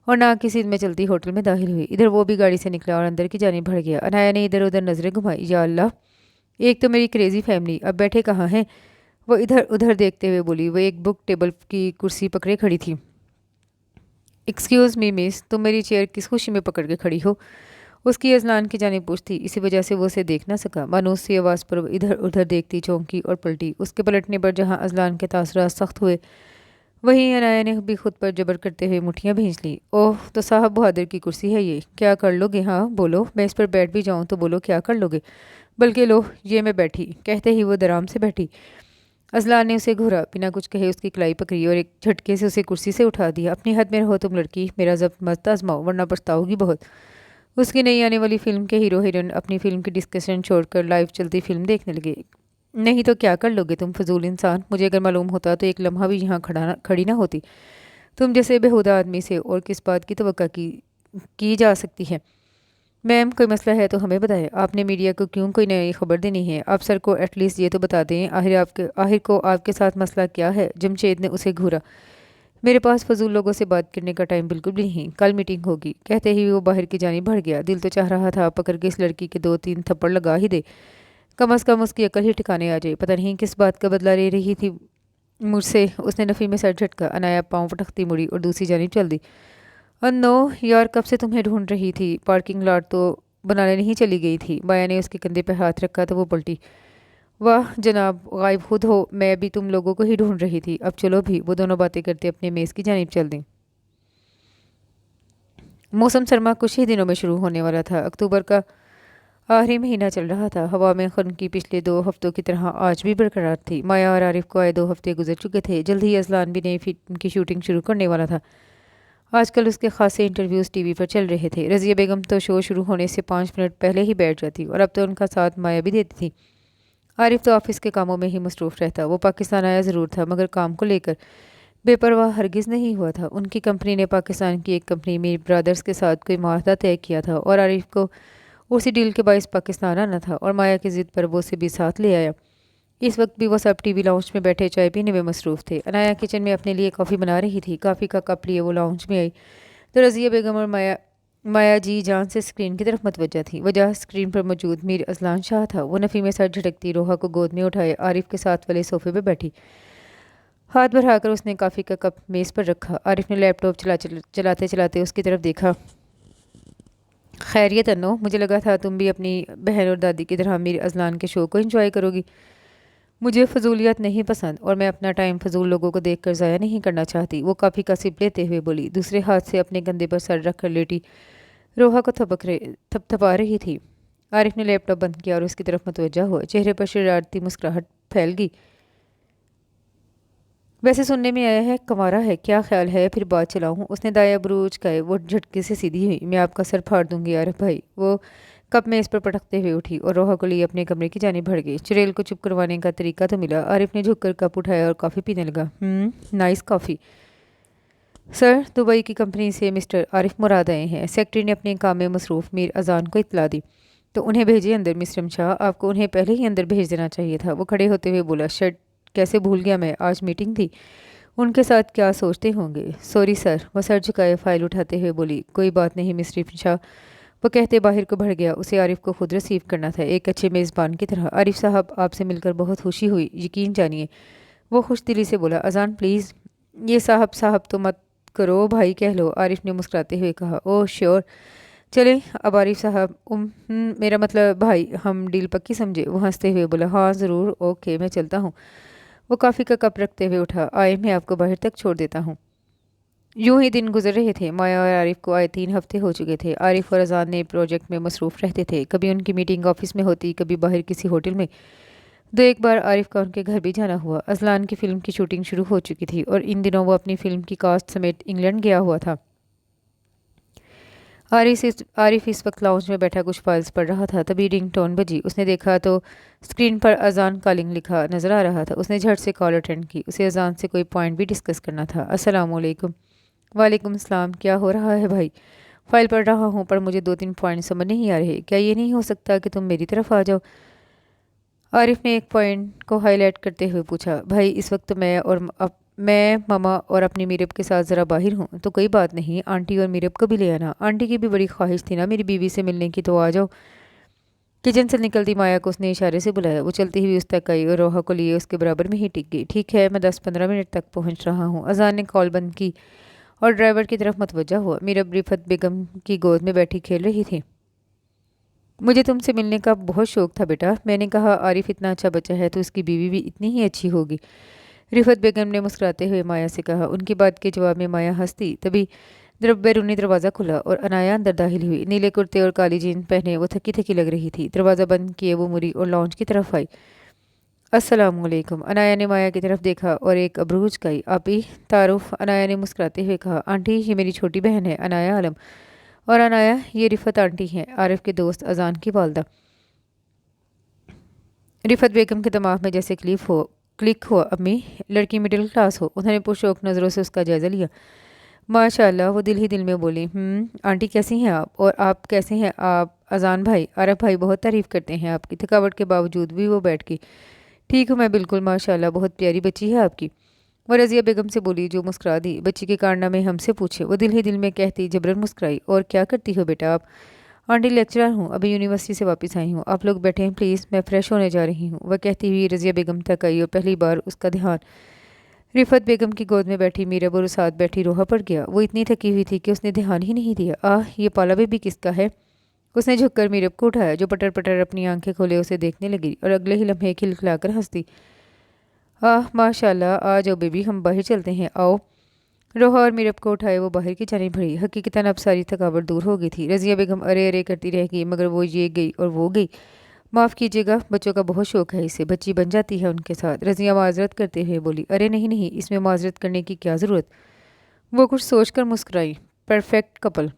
اور نہ کسی میں چلتی ہوٹل میں داخل ہوئی۔ ادھر وہ بھی گاڑی سے نکلا اور اندر کی جانب بڑھ گیا۔ انایا نے ادھر ادھر نظریں گھمائی۔ یا اللہ، ایک تو میری کریزی فیملی، اب بیٹھے کہاں ہیں؟ وہ ادھر ادھر دیکھتے ہوئے بولی۔ وہ ایک بک ٹیبل کی کرسی پکڑے کھڑی تھی۔ ایکسکیوز می مس، تم میری چیئر کس خوشی میں پکڑ کے کھڑی ہو؟ اس کی اذلان کی جانب پوچھ تھی، اسی وجہ سے وہ اسے دیکھ نہ سکا۔ مانوس سی آواز پر وہ ادھر ادھر دیکھتی چونکی اور پلٹی۔ اس کے پلٹنے پر جہاں اذلان کے تاثرات سخت ہوئے، وہیں انایا نے بھی خود پر جبر کرتے ہوئے مٹھیاں بھینچ لی۔ اوہ تو صاحب بہادر کی کرسی ہے یہ، کیا کر لو گے؟ ہاں بولو، میں اس پر بیٹھ بھی جاؤں تو بولو کیا کر لو گے؟ بلکہ لو یہ میں بیٹھی، کہتے ہی وہ درام سے بیٹھی۔ اذلان نے اسے گھورا، بنا کچھ کہے اس کی کلائی پکڑی اور ایک جھٹکے سے اسے کرسی سے اٹھا دیا۔ اپنی حد میں رہو تم لڑکی، میرا ضبط مت آزماؤ ورنہ پچھتاؤ گی بہت۔ اس کی نئی آنے والی فلم کے ہیرو ہیروئن اپنی فلم کی ڈسکشن چھوڑ کر لائیو چلتی فلم دیکھنے لگے۔ نہیں تو کیا کر لوگے تم فضول انسان، مجھے اگر معلوم ہوتا تو ایک لمحہ بھی یہاں کھڑی نہ ہوتی۔ تم جیسے بےہودہ آدمی سے اور کس بات کی توقع کی جا سکتی ہے؟ میم کوئی مسئلہ ہے تو ہمیں بتائیں، آپ نے میڈیا کو کیوں کوئی نئی خبر دینی ہے؟ آپ سر کو ایٹ لیسٹ یہ تو بتا دیں، آخر کو آپ کے ساتھ مسئلہ کیا ہے؟ جمشید نے اسے گھورا۔ میرے پاس فضول لوگوں سے بات کرنے کا ٹائم بالکل بھی نہیں، کل میٹنگ ہوگی۔ کہتے ہی وہ باہر کی جانب بڑھ گیا۔ دل تو چاہ رہا تھا پکڑ کے اس لڑکی کے 2-3 تھپڑ لگا ہی دے، کم از کم اس کی عقل ہی ٹھکانے آ جائے۔ پتہ نہیں کس بات کا بدلہ لے رہی تھی مجھ سے۔ اس نے نفی میں سر جھٹکا۔ انایا پاؤں پٹکتی مڑی اور دوسری جانب چل دی۔ نو یار، کب سے تمہیں ڈھونڈ رہی تھی، پارکنگ لاٹ تو بنانے نہیں چلی گئی تھی؟ مایا نے اس کے کندھے پہ ہاتھ رکھا تو وہ پلٹی۔ واہ جناب، غائب خود ہو، میں بھی تم لوگوں کو ہی ڈھونڈ رہی تھی۔ اب چلو بھی۔ وہ دونوں باتیں کرتے اپنے میز کی جانب چل دیں۔ موسم سرما کچھ ہی دنوں میں شروع ہونے والا تھا۔ اکتوبر کا آخری مہینہ چل رہا تھا۔ ہوا میں خنکی پچھلے 2 ہفتوں کی طرح آج بھی برقرار تھی۔ مایا اور عارف کو آئے 2 ہفتے گزر چکے تھے۔ جلد ہی اذلان بھی نئی فلم کی شوٹنگ شروع کرنے والا تھا۔ آج کل اس کے خاصے انٹرویوز ٹی وی پر چل رہے تھے۔ رضیہ بیگم تو شو شروع ہونے سے 5 منٹ پہلے ہی بیٹھ جاتی اور اب تو ان کا ساتھ مایا بھی دیتی تھی۔ عارف تو آفس کے کاموں میں ہی مصروف رہتا۔ وہ پاکستان آیا ضرور تھا مگر کام کو لے کر بے پرواہ ہرگز نہیں ہوا تھا۔ ان کی کمپنی نے پاکستان کی ایک کمپنی میر برادرز کے ساتھ کوئی معاہدہ طے کیا تھا اور عارف کو اسی ڈیل کے باعث پاکستان آنا تھا اور مایا کی ضد پر وہ اسے بھی ساتھ لے آیا۔ اس وقت بھی وہ سب ٹی وی لاؤنج میں بیٹھے چائے پینے میں مصروف تھے۔ انایا کچن میں اپنے لیے کافی بنا رہی تھی۔ کافی کا کپ لیے وہ لاؤنج میں آئی تو رضیہ بیگم اور مایا جی جان سے اسکرین کی طرف متوجہ تھی۔ وجہ اسکرین پر موجود میر اذلان شاہ تھا۔ وہ نفی میں سر جھٹکتی روحا کو گود میں اٹھائے عارف کے ساتھ والے صوفے پہ بیٹھی۔ ہاتھ بڑھا کر اس نے کافی کا کپ میز پر رکھا۔ عارف نے لیپ ٹاپ چلاتے چلاتے اس کی طرف دیکھا۔ خیریت انو، مجھے لگا تھا تم بھی اپنی بہن اور دادی کی طرح میر اذلان کے شو کو انجوائے کرو گی۔ مجھے فضولیات نہیں پسند اور میں اپنا ٹائم فضول لوگوں کو دیکھ کر ضائع نہیں کرنا چاہتی۔ وہ کافی کا سپ لیتے ہوئے بولی۔ دوسرے ہاتھ سے اپنے کندھے پر سر رکھ کر لیٹی روحا کو تھپتھپا رہی تھی۔ عارف نے لیپ ٹاپ بند کیا اور اس کی طرف متوجہ ہوا۔ چہرے پر شرارتی مسکراہٹ پھیل گئی۔ ویسے سننے میں آیا ہے کنوارا ہے، کیا خیال ہے پھر بات چلاؤں؟ اس نے دایاں بروج کھائے۔ وہ جھٹکے سے سیدھی ہوئی۔ میں آپ کا سر پھاڑ دوں گی عارف بھائی۔ وہ कप में इस पर पटकते हुए उठी और रोहा को लिए अपने कमरे की जानिब बढ़ गई। चुड़ैल को चुप करवाने का तरीका तो मिला। आरिफ ने झुककर कप उठाया और कॉफ़ी पीने लगा। नाइस कॉफ़ी सर, दुबई की कंपनी से मिस्टर आरिफ मुराद आए हैं। सेक्रेटरी ने अपने काम में मसरूफ़ मीर अजान को इत्तला दी। तो उन्हें भेजिए अंदर। मिस्टर शाह, आपको उन्हें पहले ही अंदर भेज देना चाहिए था। वो खड़े होते हुए बोला। शर्ट कैसे भूल गया मैं, आज मीटिंग थी। उनके साथ क्या सोचते होंगे। Sorry sir. वह सर झुकाए फाइल उठाते हुए बोली। कोई बात नहीं मिस्टर शाह। वो कहते बाहर को बढ़ गया। उसे आरिफ को खुद रिसीव करना था, एक अच्छे मेज़बान की तरह। आरिफ साहब, आपसे मिलकर बहुत खुशी हुई, यकीन जानिए। वो खुश दिली से बोला। अजान प्लीज़। ये साहब साहब तो मत करो, भाई कह लो, आरिफ ने मुस्कुराते हुए कहा। ओह श्योर, चले। अब आरिफ साहब मेरा मतलब भाई, हम डील पक्की समझे। वो हंसते हुए बोला। हाँ ज़रूर, ओके मैं चलता हूँ। वो कॉफ़ी का कप रखते हुए उठा। आए, मैं आपको बाहर तक छोड़ देता हूँ। यूं ही दिन गुजर रहे थे। माया और आरिफ को आए 3 हफ्ते हो चुके थे। आरिफ और अजान ने प्रोजेक्ट में मसरूफ़ रहते थे। कभी उनकी मीटिंग ऑफिस में होती, कभी बाहर किसी होटल में। दो एक बार आरिफ का उनके घर भी जाना हुआ। अजलान की फ़िल्म की शूटिंग शुरू हो चुकी थी और इन दिनों वो अपनी फ़िल्म की कास्ट समेत इंग्लैंड गया हुआ था। आरिफ इस वक्त लाउंज में बैठा कुछ फाइल्स पढ़ रहा था। तभी रिंग टोन बजी। उसने देखा तो स्क्रीन पर अजान कॉलिंग लिखा नज़र आ रहा था। उसने झट से कॉल अटेंड की। उसे अजान से कोई पॉइंट भी डिस्कस करना था। अस्सलाम वालेकुम। वालेकुम सलाम। क्या हो रहा है भाई। फाइल पढ़ रहा हूँ पर मुझे 2-3 पॉइंट समझ नहीं आ रहे। क्या ये नहीं हो सकता कि तुम मेरी तरफ आ जाओ। आरिफ ने एक पॉइंट को हाईलाइट करते हुए पूछा। भाई इस वक्त मैं मामा और अपनी मीरब के साथ ज़रा बाहर हूँ। तो कोई बात नहीं, आंटी और मीरब को भी ले आना। आंटी की भी बड़ी ख्वाहिश थी ना मेरी बीवी से मिलने की, तो आ जाओ। किचन से निकलती माया को उसने इशारे से बुलाया। वो चलती हुई उस तक आई और रोहा को लिए उसके बराबर में ही टिक गई। ठीक है, मैं 10-15 मिनट तक पहुँच रहा हूँ। अजान ने कॉल बंद की और ड्राइवर की तरफ मतवज्जा हुआ। मीरब रिफत बेगम की गोद में बैठी खेल रही थी। मुझे तुमसे मिलने का बहुत शौक था बेटा। मैंने कहा आरिफ इतना अच्छा बच्चा है तो उसकी बीवी भी इतनी ही अच्छी होगी। रिफत बेगम ने मुस्कुराते हुए माया से कहा। उनकी बात के जवाब में माया हंसती। तभी बैरूनी दरवाज़ा खुला और अनाया अंदर दाखिल हुई। नीले कुर्ते और काली जीन पहने वो थकी थकी लग रही थी। दरवाज़ा बंद किए वो मुड़ी और लॉन्च की तरफ आई। अस्सलाम वालेकुम। अनाया ने माया की तरफ देखा और एक अबरू उचकाई। आपी तारुफ। अनाया ने मुस्कुराते हुए कहा। आंटी ये मेरी छोटी बहन है अनाया आलम। और अनाया ये रिफत आंटी हैं, आरिफ के दोस्त अजान की वालदा। रिफत बेगम के दिमाग में जैसे क्लिक हो। अम्मी लड़की मिडिल क्लास हो। उन्होंने पुरशौक नज़रों से उसका जायज़ा लिया। माशाल्लाह, वो दिल ही दिल में बोली। आंटी कैसी हैं आप, और आप कैसे हैं आप अजान भाई। आरिफ भाई बहुत तारीफ़ करते हैं आपकी। थकावट के बावजूद भी वो बैठ गई। ठीक हूँ मैं बिल्कुल, माशाल्लाह बहुत प्यारी बच्ची है आपकी। वो रज़िया बेगम से बोली जो मुस्कुरा दी। बच्ची के कारनामे हमसे पूछे। वो दिल ही दिल में कहती जबरन मुस्कुराई। और क्या करती हो बेटा आप। आंटी लेक्चरर हूँ, अभी यूनिवर्सिटी से वापस आई हूँ। आप लोग बैठे हैं प्लीज़, मैं फ़्रेश होने जा रही हूँ। वह कहती हुई रज़िया बेगम तक आई और पहली बार उसका ध्यान रिफत बेगम की गोद में बैठी मीरब और साथ बैठी रोहा पर गया। वो इतनी थकी हुई थी कि उसने ध्यान ही नहीं दिया। ये पाला बेबी किसका है। उसने झुककर मीरब को उठाया जो पटर पटर अपनी आंखें खोले उसे देखने लगी और अगले ही लम्हे खिलखिलाकर हंसती। माशाल्लाह, आ जाओ बेबी, हम बाहर चलते हैं, आओ। रोहा और मीरब को उठाए वो बाहर की जानिब बढ़ी। हकीकतन अब सारी थकावट दूर हो गई थी। रज़िया बेगम अरे अरे करती रह गई, मगर वो ये गई और वो गई। माफ़ कीजिएगा, बच्चों का बहुत शौक है इसे, बच्ची बन जाती है उनके साथ। रज़िया माजरत करते हुए बोली। अरे नहीं नहीं, इसमें माजरत करने की क्या ज़रूरत। वो कुछ सोचकर मुस्कुराई। Perfect couple.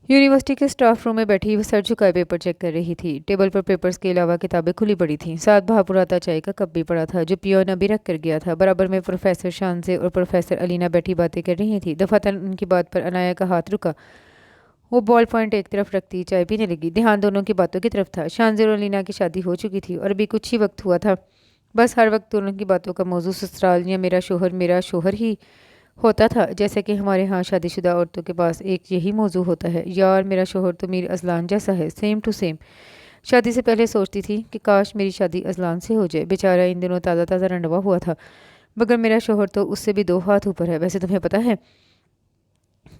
यूनिवर्सिटी के स्टाफ रूम में बैठी वो सर झुकाए पेपर चेक कर रही थी। टेबल पर पेपर्स के अलावा किताबें खुली पड़ी थीं। साथ भापुराता चाय का कप भी पड़ा था जो पियोन अभी रख कर गया था। बराबर में प्रोफेसर शानजे और प्रोफेसर अलीना बैठी बातें कर रही थी। दफातन उनकी बात पर अनाया का हाथ रुका। वो बॉल पॉइंट एक तरफ रखती चाय पीने लगी। ध्यान दोनों की बातों की तरफ था। शानजे और अलीना की शादी हो चुकी थी और अभी कुछ ही वक्त हुआ था। बस हर वक्त दोनों की बातों का मौजू ससुराल या मेरा शोहर ही होता था। जैसे कि हमारे यहाँ शादीशुदा औरतों के पास एक यही मौजू होता है। यार मेरा शोहर तो मीर अजलान जैसा है, सेम टू सेम। शादी से पहले सोचती थी कि काश मेरी शादी अजलान से हो जाए। बेचारा इन दिनों ताज़ा ताज़ा रंडवा हुआ था, मगर मेरा शोहर तो उससे भी 2 हाथ ऊपर है। वैसे तुम्हें पता है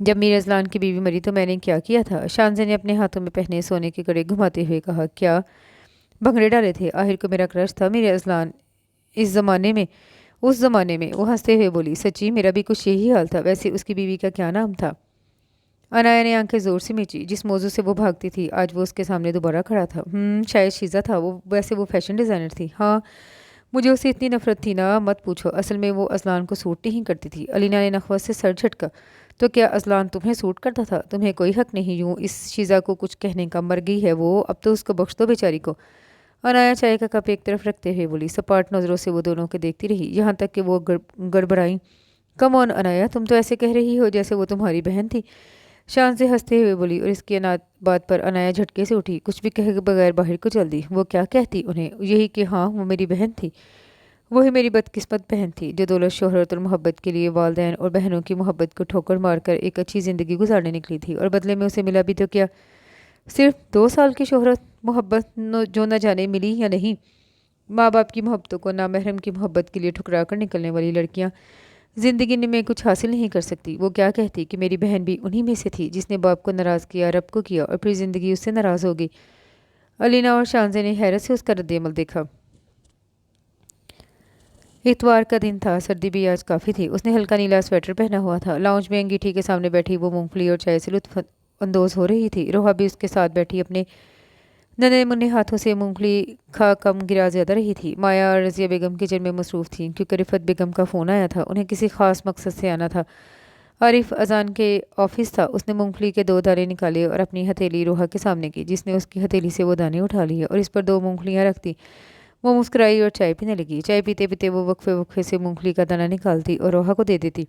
जब मीर अजलान की बीवी मरी तो मैंने क्या किया था। शानजे ने अपने हाथों में पहने सोने के कड़े घुमाते हुए कहा। क्या भंगड़े डाले थे। आखिर को मेरा क्रश था मीर अजलान उस ज़माने में। वो हंसते हुए बोली। सच्ची मेरा भी कुछ यही हाल था। वैसे उसकी बीवी का क्या नाम था। अनाया ने आंखें ज़ोर से मींची। जिस मौजू से वो भागती थी आज वो उसके सामने दोबारा खड़ा था। शायद शीज़ा था वो। वैसे वो फैशन डिज़ाइनर थी। हाँ, मुझे उससे इतनी नफरत थी ना, मत पूछो। असल में वो अजलान को सूट नहीं करती थी। अलीना ने नखवत से सर झटका। تو کیا ازلان تمہیں سوٹ کرتا تھا؟ تمہیں کوئی حق نہیں یوں اس شیزا کو کچھ کہنے کا، مر گئی ہے وہ، اب تو اس کو بخش دو بیچاری کو۔ انایا چائے کا کپ ایک طرف رکھتے ہوئے بولی۔ سپاٹ نظروں سے وہ دونوں کے دیکھتی رہی، یہاں تک کہ وہ گڑبڑائیں۔ کم آن انایا، تم تو ایسے کہہ رہی ہو جیسے وہ تمہاری بہن تھی، شان سے ہنستے ہوئے بولی، اور اس کی بات پر انایا جھٹکے سے اٹھی، کچھ بھی کہے بغیر باہر کو چل دی۔ وہ کیا کہتی انہیں؟ یہی کہ ہاں وہ میری بہن تھی، وہی میری بدقسمت بہن تھی جو دولت، شہرت اور محبت کے لیے والدین اور بہنوں کی محبت کو ٹھوکر مار کر ایک اچھی زندگی گزارنے نکلی تھی، اور بدلے میں اسے ملا بھی تو کیا؟ صرف 2 سال کی شہرت، محبت جو نہ جانے ملی یا نہیں۔ ماں باپ کی محبتوں کو نامحرم کی محبت کے لیے ٹھکرا کر نکلنے والی لڑکیاں زندگی میں کچھ حاصل نہیں کر سکتی۔ وہ کیا کہتی کہ میری بہن بھی انہی میں سے تھی جس نے باپ کو ناراض کیا، رب کو کیا، اور پھر زندگی اس سے ناراض ہو گئی۔ علینا اور شانزے نے حیرت سے اس کا رد عمل دیکھا۔ اتوار کا دن تھا، سردی بھی آج کافی تھی۔ اس نے ہلکا نیلا سویٹر پہنا ہوا تھا۔ لاؤنج میں انگیٹھی کے سامنے بیٹھی وہ مونگ پھلی اور چائے سے لطف اندوز ہو رہی تھی۔ روحا بھی اس کے ساتھ بیٹھی اپنے ننھے منھے ہاتھوں سے مونگ پھلی کھا کم گرا زیادہ رہی تھی۔ مایا اور رضیہ بیگم کچن میں مصروف تھیں کیونکہ رفعت بیگم کا فون آیا تھا، انہیں کسی خاص مقصد سے آنا تھا۔ عارف اذان کے آفس تھا۔ اس نے مونگ پھلی کے 2 دانے نکالے اور اپنی ہتھیلی روحا کے سامنے کی، جس نے اس کی ہتھیلی سے وہ دانے اٹھا لیے اور اس پر 2 مونگ پھلیاں رکھ دی۔ وہ مسکرائی اور چائے پینے لگی۔ چائے پیتے پیتے وہ وقفے وقفے سے مونگ پھلی کا دانہ نکالتی اور روحا کو دے دیتی۔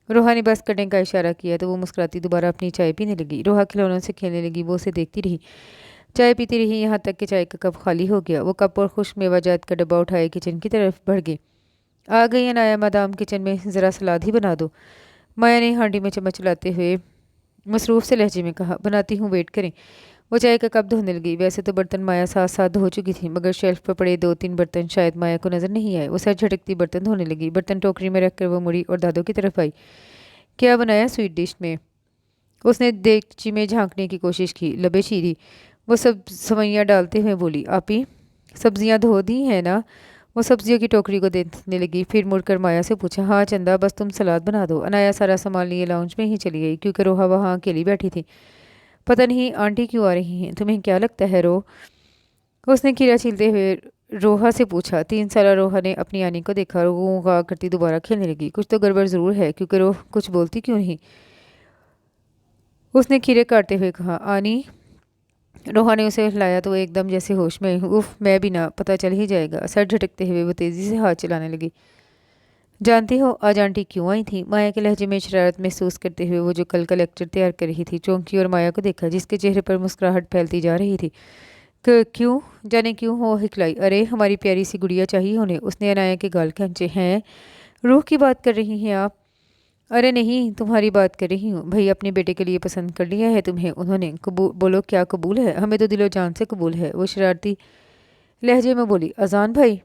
روحا نے بس کرنے کا اشارہ کیا تو وہ مسکراتی دوبارہ اپنی چائے پینے لگی۔ روحا کھلونوں سے کھیلنے لگی، وہ اسے دیکھتی رہی، چائے پیتی رہی، یہاں تک کہ چائے کا کپ خالی ہو گیا۔ وہ کپ اور خشک میوہ جات کا ڈبہ اٹھائے کچن کی طرف بڑھ گئی۔ آ گئی انایا مدام، کچن میں ذرا سلاد ہی بنا دو۔ مایا نے ہانڈی میں چمچ چلاتے ہوئے مصروف سے لہجے میں کہا، بناتی ہوں، ویٹ کریں۔ وہ چائے کا کپ دھونے لگی۔ ویسے تو برتن مایا ساتھ ساتھ دھو چکی تھی، مگر شیلف پر پڑے 2-3 برتن شاید مایا کو نظر نہیں آئے۔ وہ سر جھٹکتی برتن دھونے لگی۔ برتن ٹوکری میں رکھ کر وہ مڑی اور دادو کی طرف آئی۔ کیا بنایا سویٹ ڈش میں؟ اس نے دیگچی میں جھانکنے کی کوشش کی، لبیں چیری۔ وہ سب سوئیاں ڈالتے ہوئے بولی، آپی سبزیاں دھو دی ہیں نا؟ وہ سبزیوں کی ٹوکری کو دینے لگی، پھر مڑ کر مایا سے پوچھا، ہاں چندہ، بس تم سلاد بنا دو۔ انایا سارا سامان لیے لاؤنج میں ہی چلی گئی کیونکہ روحا وہاں اکیلی بیٹھی تھی۔ پتہ نہیں آنٹی کیوں آ رہی ہیں، تمہیں کیا لگتا ہے رو؟ اس نے کھیرا چھیلتے ہوئے روحا سے پوچھا۔ 3 سالہ روحا نے اپنی آنی کو دیکھا اور گوں گا کرتی دوبارہ کھیلنے لگی۔ کچھ تو گڑبڑ ضرور ہے کیونکہ روح کچھ بولتی کیوں نہیں؟ اس نے کھیرے کاٹتے ہوئے کہا، آنی۔ روحا نے اسے ہلایا تو وہ ایک دم جیسے ہوش میں، اف میں بھی نہ، پتہ چل ہی جائے گا۔ سر جھٹکتے ہوئے وہ تیزی سے ہاتھ چلانے لگی۔ جانتی ہو آج آنٹی کیوں آئی تھی؟ مایا کے لہجے میں شرارت محسوس کرتے ہوئے وہ جو کل کا لیکچر تیار کر رہی تھی چونکی اور مایا کو دیکھا جس کے چہرے پر مسکراہٹ پھیلتی جا رہی تھی۔ کیوں جانے کیوں ہو ہکلائی؟ ارے ہماری پیاری سی گڑیا چاہیے انہیں۔ اس نے انایا کے گال کھینچے۔ ہیں روح کی بات کر رہی ہیں آپ؟ ارے نہیں، تمہاری بات کر رہی ہوں۔ بھئی اپنے بیٹے کے لیے پسند کر لیا ہے تمہیں انہوں نے؟ بولو کیا قبول ہے؟ ہمیں تو دل و جان سے قبول ہے، وہ شرارتی لہجے میں بولی۔ اذان بھائی؟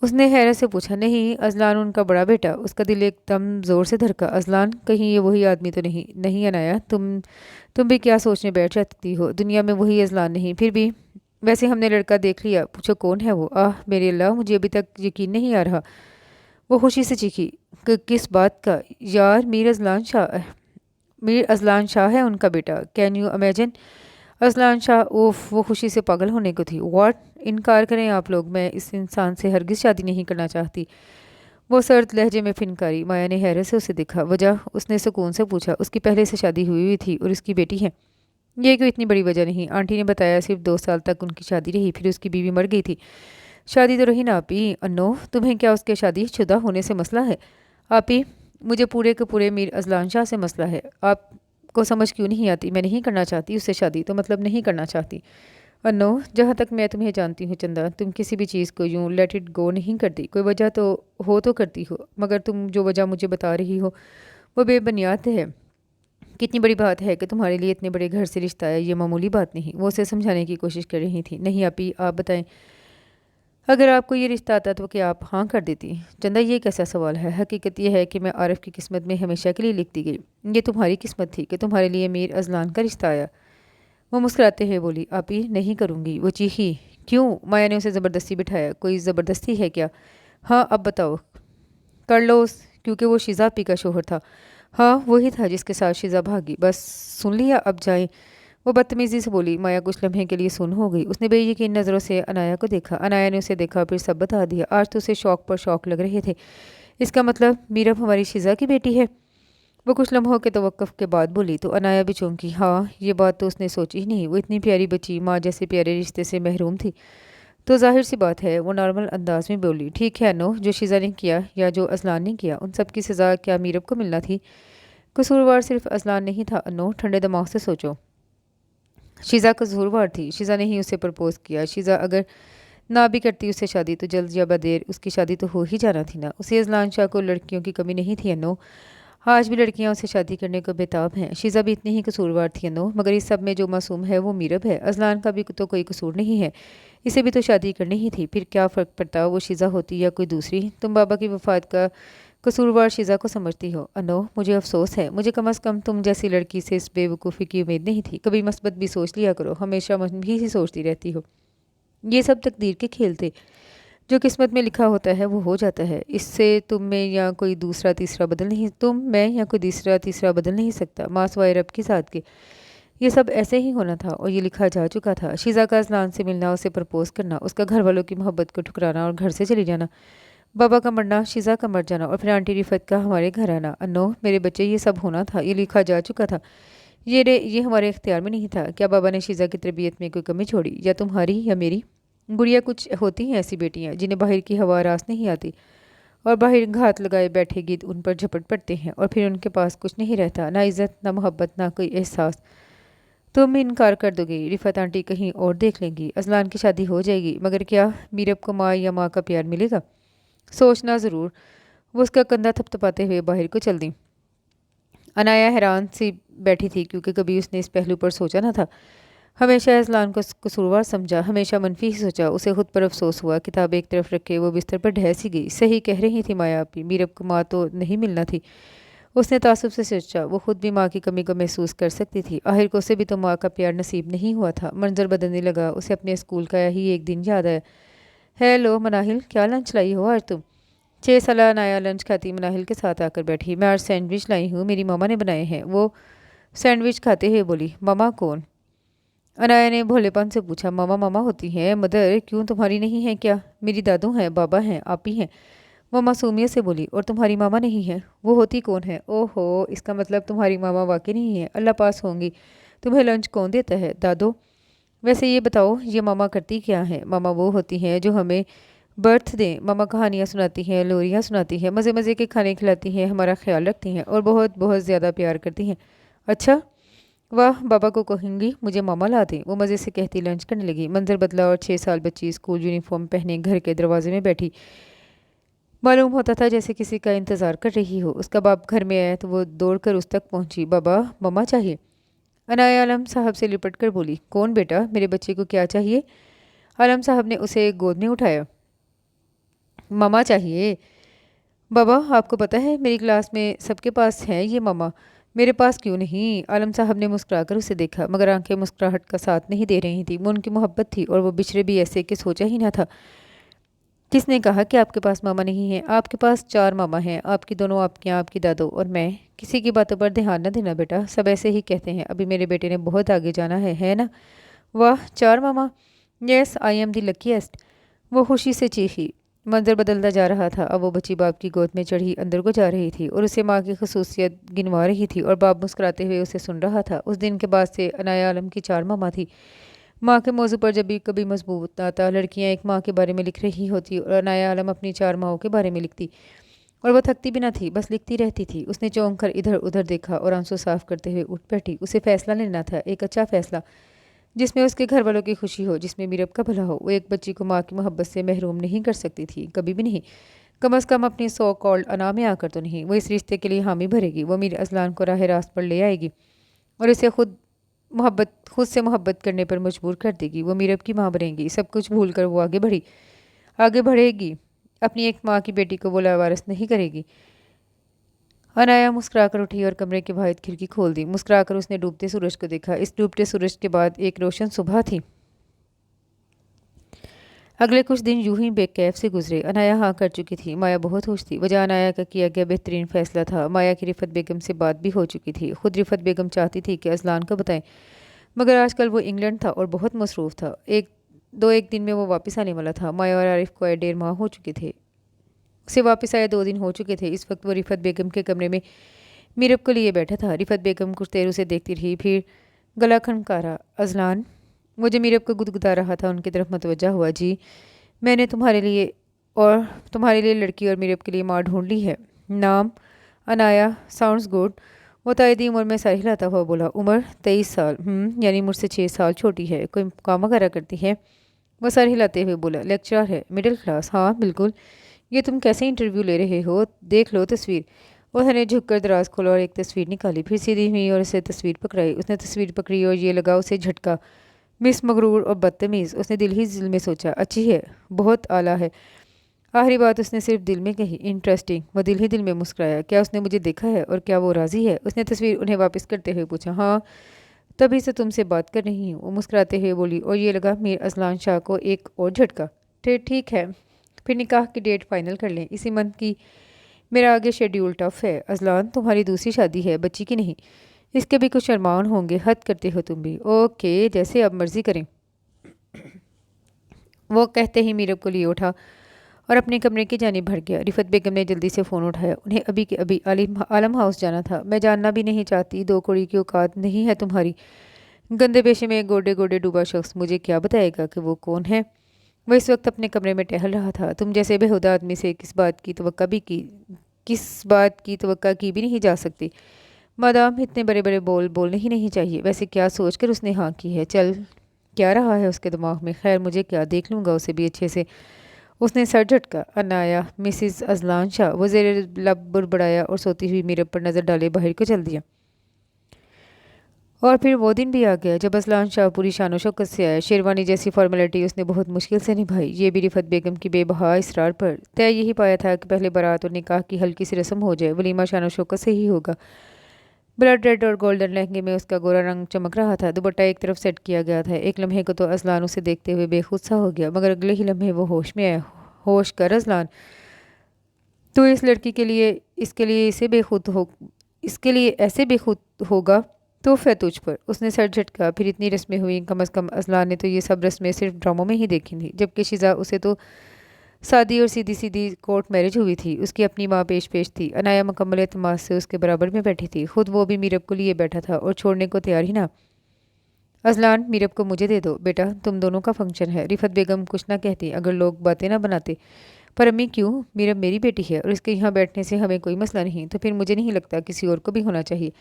اس نے حیرت سے پوچھا۔ نہیں، اذلان ان کا بڑا بیٹا۔ اس کا دل ایک دم زور سے دھڑکا۔ اذلان؟ کہیں یہ وہی آدمی تو نہیں؟ نہیں انایا، تم بھی کیا سوچنے بیٹھ جاتی ہو، دنیا میں وہی اذلان نہیں، پھر بھی ویسے ہم نے لڑکا دیکھ لیا، پوچھو کون ہے وہ؟ آہ میرے اللہ، مجھے ابھی تک یقین نہیں آ رہا۔ وہ خوشی سے چیخی۔ کس بات کا؟ یار میر اذلان شاہ ہے ان کا بیٹا، can you imagine? Azlan Shah? اوف، وہ خوشی سے پاگل ہونے کو تھی۔ واٹ؟ انکار کریں آپ لوگ، میں اس انسان سے ہرگز شادی نہیں کرنا چاہتی۔ وہ سرد لہجے میں فنکاری۔ مایا نے حیرت سے اسے دیکھا۔ وجہ؟ اس نے سکون سے پوچھا۔ اس کی پہلے سے شادی ہوئی تھی اور اس کی بیٹی ہے۔ یہ کوئی اتنی بڑی وجہ نہیں، آنٹی نے بتایا صرف 2 سال تک ان کی شادی رہی، پھر اس کی بیوی مر گئی تھی۔ شادی تو رہی نا آپی۔ انو، تمہیں کیا اس کے شادی شدہ ہونے سے مسئلہ ہے؟ آپی مجھے پورے کے پورے میر اذلان شاہ سے مسئلہ ہے۔ آپ کو سمجھ کیوں نہیں آتی؟ میں نہیں کرنا چاہتی اس سے شادی، تو مطلب نہیں کرنا چاہتی۔ انو، جہاں تک میں تمہیں جانتی ہوں چندہ، تم کسی بھی چیز کو یوں لیٹ اٹ گو نہیں کرتی، کوئی وجہ تو کرتی ہو، مگر تم جو وجہ مجھے بتا رہی ہو وہ بے بنیاد ہے۔ کتنی بڑی بات ہے کہ تمہارے لیے اتنے بڑے گھر سے رشتہ ہے، یہ معمولی بات نہیں۔ وہ اسے سمجھانے کی کوشش کر رہی تھی۔ نہیں آپی، آپ بتائیں، اگر آپ کو یہ رشتہ آتا تو کیا آپ ہاں کر دیتی؟ چندہ یہ کیسا سوال ہے؟ حقیقت یہ ہے کہ میں عارف کی قسمت میں ہمیشہ کے لیے لکھ دی گئی۔ یہ تمہاری قسمت تھی کہ تمہارے لیے میر اذلان کا رشتہ آیا۔ وہ مسکراتے ہوئے بولی، آپی نہیں کروں گی۔ وہ چیخی۔ کیوں؟ مایا نے اسے زبردستی بٹھایا۔ کوئی زبردستی ہے کیا؟ ہاں اب بتاؤ۔ کر لو کیونکہ وہ شیزا آپی کا شوہر تھا۔ ہاں وہی تھا جس کے ساتھ شیزا بھاگی۔ بس سن لیا، اب جائیں۔ وہ بدتمیزی سے بولی۔ مایا کچھ لمحے کے لیے سن ہو گئی۔ اس نے بے یقین نظروں سے انایا کو دیکھا۔ انایا نے اسے دیکھا، پھر سب بتا دیا۔ آج تو اسے شوق پر شوق لگ رہے تھے۔ اس کا مطلب میرب ہماری شیزا کی بیٹی ہے؟ वो कुछ लम्हों के तवक्कुफ के बाद बोली तो अनाया भी चौंकी। हाँ, ये बात तो उसने सोची ही नहीं। वो इतनी प्यारी बच्ची माँ जैसे प्यारे रिश्ते से महरूम थी। तो ज़ाहिर सी बात है वो नॉर्मल अंदाज में बोली, ठीक है अनो, जो शीज़ा ने किया या जो अजलान ने किया उन सब की सज़ा क्या मीरब को मिलना थी? कसूरवार सिर्फ अजलान नहीं था अनो, ठंडे दिमाग से सोचो। शीज़ा कसूरवार थी। शीज़ा ने ही उसे प्रपोज़ किया। शीज़ा अगर ना भी करती उससे शादी तो जल्द या बदेर उसकी शादी तो हो ही जाना थी ना। उसे अजलान शाह को लड़कियों की कमी नहीं थी अनो। आज भी लड़कियां उससे शादी करने को बेताब हैं। शीज़ा भी इतनी ही कसूरवार थी अनो, मगर इस सब में जो मासूम है वो मीरब है। अजलान का भी तो कोई कसूर नहीं है। इसे भी तो शादी करनी ही थी। फिर क्या फ़र्क पड़ता वो शीज़ा होती या कोई दूसरी। तुम बाबा की वफ़ात का कसूरवार शीज़ा को समझती हो अनो। मुझे अफसोस है। मुझे कम अज़ कम तुम जैसी लड़की से इस बेवकूफ़ी की उम्मीद नहीं थी। कभी मस्बत भी सोच लिया करो, हमेशा मंफी ही सोचती रहती हो। ये सब तकदीर के खेल थे। जो किस्मत में लिखा होता है वो हो जाता है। इससे तुम में या कोई दूसरा तीसरा बदल नहीं, तुम मैं या कोई दूसरा तीसरा बदल नहीं सकता। माँ सवाए रब की साथ के ये सब ऐसे ही होना था और ये लिखा जा चुका था। शीज़ा का अजलान से मिलना, उसे प्रपोज करना, उसका घर वालों की मोहब्बत को ठुकराना और घर से चली जाना, बाबा का मरना, शीज़ा का मर जाना और फिर आंटी रिफत का हमारे घर आना। अनो मेरे बच्चे, ये सब होना था, ये लिखा जा चुका था। ये हमारे इख्तियार में नहीं था। क्या बाबा ने शीज़ा की तरबियत में कोई कमी छोड़ी, या तुम्हारी या मेरी? गुड़िया कुछ होती हैं ऐसी बेटियां जिन्हें बाहर की हवा रास नहीं आती और बाहर घात लगाए बैठे गीत उन पर झपट पड़ते हैं और फिर उनके पास कुछ नहीं रहता, ना इज्जत, ना मोहब्बत, ना कोई एहसास। तुम इनकार कर दोगे, रिफत आंटी कहीं और देख लेंगी, अजलान की शादी हो जाएगी, मगर क्या मीरब को माँ या माँ का प्यार मिलेगा? सोचना ज़रूर। वो उसका कंधा थपथपाते हुए बाहर को चल दी। अनाया हैरान सी बैठी थी क्योंकि कभी उसने इस पहलू पर सोचा न था। हमेशा अजलान को कसूरवार समझा, हमेशा मनफी ही सोचा। उसे खुद पर अफसोस हुआ। किताब एक तरफ रखे वो बिस्तर पर ढह सी गई। सही कह रही थी माया आपी, मीरब को माँ तो नहीं मिलना थी। उसने तासुब से सोचा। वो खुद भी माँ की कमी को महसूस कर सकती थी। आखिर को उसे भी तो माँ का प्यार नसीब नहीं हुआ था। मंजर बदलने लगा। उसे अपने स्कूल का ही एक दिन याद आया। हेलो मनाहिल, क्या लंच लाई हो आज तुम? 6 साल अनाया लंच खाती मनाहिल के साथ आकर बैठी। मैं आज सैंडविच लाई हूँ, मेरी मामा ने बनाए हैं। वो सैंडविच खाते हुए बोली। मामा कौन? अनाया ने भोलेपन से पूछा। मामा मामा होती हैं मदर, क्यों तुम्हारी नहीं है क्या? मेरी दादू हैं, बाबा हैं, आपी हैं। वो मासूमियत से बोली। और तुम्हारी मामा नहीं है? वो होती कौन है? ओहो, इसका मतलब तुम्हारी मामा वाकई नहीं है। अल्लाह पास होंगी। तुम्हें लंच कौन देता है? दादो। वैसे ये बताओ, ये मामा करती क्या है? मामा वो होती हैं जो हमें बर्थ दें। मामा कहानियाँ सुनाती हैं, लोरियाँ सुनाती हैं, मज़े मज़े के खाने खिलाती हैं, हमारा ख्याल रखती हैं और बहुत बहुत ज़्यादा प्यार करती हैं। अच्छा, वाह, बाबा को कहूँगी मुझे मामा ला दें। वो मज़े से कहती लंच करने लगी। मंजर बदला और 6 साल बच्ची स्कूल यूनिफॉर्म पहने घर के दरवाजे में बैठी मालूम होता था जैसे किसी का इंतज़ार कर रही हो। उसका बाप घर में आया तो वो दौड़कर उस तक पहुंची। बाबा, मम्मा चाहिए। अनाया आलम साहब से लिपट कर बोली। कौन बेटा, मेरे बच्चे को क्या चाहिए? आलम साहब ने उसे गोद में उठाया। मम्मा चाहिए। बाबा, आपको पता है मेरी क्लास में सबके पास है ये मामा, मेरे पास क्यों नहीं? आलम साहब ने मुस्कुराकर उसे देखा, मगर आंखें मुस्कुराहट का साथ नहीं दे रही थी। वो उनकी मोहब्बत थी और वो बिछड़े भी ऐसे कि सोचा ही ना था। किसने कहा कि आपके पास मामा नहीं है? आपके पास 4 मामा हैं, आपकी दोनों आपकियाँ, आपकी दादो और मैं। किसी की बातों पर ध्यान न देना बेटा, सब ऐसे ही कहते हैं। अभी मेरे बेटे ने बहुत आगे जाना है ना? वाह, 4 मामा! Yes, I am the luckiest. वो खुशी से चीखी। मंजर बदलता जा रहा था। अब वो बच्ची बाप की गोद में चढ़ी अंदर को जा रही थी और उसे माँ की खसूसियत गिनवा रही थी और बाप मुस्कुराते हुए उसे सुन रहा था। उस दिन के बाद से अनाया आलम की 4 मामा थी। माँ के मौजू पर जब भी कभी मजबूत आता, लड़कियां एक माँ के बारे में लिख रही होती और अनाया आलम अपनी 4 माओं के बारे में लिखती और वह थकती भी ना थी, बस लिखती रहती थी। उसने चौंक कर इधर उधर देखा और आंसू साफ करते हुए उठ बैठी। उसे फैसला लेना था, एक अच्छा फैसला जिसमें उसके घर वालों की खुशी हो, जिसमें मीरब का भला हो। वो एक बच्ची को माँ की मोहब्बत से महरूम नहीं कर सकती थी, कभी भी नहीं। कम अज़ कम अपनी सो कॉल्ड अना में आकर तो नहीं। वो इस रिश्ते के लिए हामी भरेगी। वो मीर अजलान को राह रास्त पर ले आएगी और इसे खुद से मोहब्बत करने पर मजबूर कर देगी। वो मीरब की माँ बनेगी। सब कुछ भूल कर वो आगे बढ़ेगी। अपनी एक माँ की बेटी को वो लावारिस नहीं करेगी। अनाया मुस्कुराकर उठी और कमरे के बाहर खिड़की खोल दी। मुस्कुराकर उसने डूबते सूरज को देखा। इस डूबते सूरज के बाद एक रोशन सुबह थी। अगले कुछ दिन यूं ही बेकैफ से गुजरे। अनाया हाँ कर चुकी थी। माया बहुत खुश थी। वजह अनाया का किया गया बेहतरीन फैसला था। माया की रिफत बेगम से बात भी हो चुकी थी। खुद रिफत बेगम चाहती थी कि अजलान को बताएं, मगर आजकल वो इंग्लैंड था और बहुत मसरूफ़ था। एक दिन में वो वापस आने वाला था। माया और आरिफ को आए 1.5 माह हो चुके थे। उसे वापस आए 2 दिन हो चुके थे। इस वक्त वो रिफत बेगम के कमरे में मीरब को लिए बैठा था। रिफत बेगम कुछ देर उसे देखती रही, फिर गला खनकारा। अजलान, मुझे मीरब को गुदगुदा रहा था, उनकी तरफ मतवज्जा हुआ। जी, मैंने तुम्हारे लिए लड़की और मीरब के लिए माँ ढूंढ ली है। नाम? अनाया। Sounds good. वो तायदी उम्र में सर हिलाता हुआ बोला। उम्र 23 साल। यानी मुझसे 6 साल छोटी है। कोई काम वगैरह करती है? वो सर हिलाते हुए बोला। लेक्चरर है। Middle class? हाँ बिल्कुल। ये तुम कैसे इंटरव्यू ले रहे हो? देख लो तस्वीर। उसने झुककर दराज खोला और एक तस्वीर निकाली, फिर सीधी हुई और उसे तस्वीर पकड़ाई। उसने तस्वीर पकड़ी और ये लगा उसे झटका। मिस मगरूर और बदतमीज़। उसने दिल ही दिल में सोचा, अच्छी है, बहुत आला है। आखिरी बात उसने सिर्फ दिल में कही, इंटरेस्टिंग। वो दिल ही दिल में मुस्कुराया। क्या उसने मुझे देखा है और क्या वो राज़ी है? उसने तस्वीर उन्हें वापस करते हुए पूछा। हाँ, तभी से तुमसे बात कर रही हूँ, वो मुस्कुराते हुए बोली। और ये लगा मीर अजलान शाह को एक और झटका। ठीक है, फिर निकाह की डेट फाइनल कर लें इसी मंथ की। मेरा आगे शेड्यूल टफ है। अजलान, तुम्हारी दूसरी शादी है, बच्ची की नहीं। इसके भी कुछ अरमान होंगे। हद करते हो तुम भी। ओके, जैसे अब मर्जी करें। वो कहते ही मीरब को लिए उठा और अपने कमरे की जानिब भर गया। रिफत बेगम ने जल्दी से फ़ोन उठाया। उन्हें अभी के अभी आलम हाउस जाना था। मैं जानना भी नहीं चाहती, दो कौड़ी की औकात नहीं है तुम्हारी। गंदे पेशे में गोडे गोडे डूबा शख्स मुझे क्या बताएगा कि वो कौन है? वो इस वक्त अपने कमरे में टहल रहा था। तुम जैसे बेहुदा आदमी से किस बात की तवक्का की भी नहीं जा सकती। मादाम इतने बड़े बड़े बोलने ही नहीं चाहिए। वैसे क्या सोचकर उसने हाँ की है? चल, क्या रहा है उसके दिमाग में? खैर, मुझे क्या, देख लूँगा उसे भी अच्छे से। उसने सर झटका। Anaya, Mrs Azlan Shah. वो ज़ेर लब बुड़बड़ाया और सोती हुई मीरब पर नज़र डाले बाहर को चल दिया। और फिर वो दिन भी आ गया जब अजलान शाह पूरी शान शौकत से आया। शेरवानी जैसी फॉर्मेलिटी उसने बहुत मुश्किल से निभाई, ये भी रिफत बेगम की बेबहा इसरार पर। तय यही पाया था कि पहले बारात और निकाह की हल्की सी रस्म हो जाए, वलीमा शान शौकत से ही होगा। ब्लड रेड और गोल्डन लहंगे में उसका गोरा रंग चमक रहा था। दुपट्टा एक तरफ सेट किया गया था। एक लम्हे को तो अजलान उसे देखते हुए बेखुद सा हो गया, मगर अगले ही लम्हे वो होश में आया। होश कर अजलान, तो इस लड़की के लिए इसके लिए ऐसे बेखुद होगा तो फिर तुझ पर। उसने सर झटका। फिर इतनी रस्में हुई, कम अज़ कम अजलान ने तो ये सब रस्में सिर्फ ड्रामों में ही देखी थी, जबकि शिजा उसे तो सादी और सीधी सीधी कोर्ट मैरिज हुई थी। उसकी अपनी माँ पेश पेश थी। अनाया मुकम्मल एतमाद से उसके बराबर में बैठी थी। खुद वो भी मीरब को लिए बैठा था और छोड़ने को तैयार ही ना। अजलान, मीरब को मुझे दे दो बेटा, तुम दोनों का फंक्शन है। रिफत बेगम कुछ ना कहती अगर लोग बातें ना बनाते। पर अम्मी क्यों? मीरब मेरी बेटी है और इसके यहाँ बैठने से हमें कोई मसला नहीं, तो फिर मुझे नहीं लगता किसी और को भी होना चाहिए।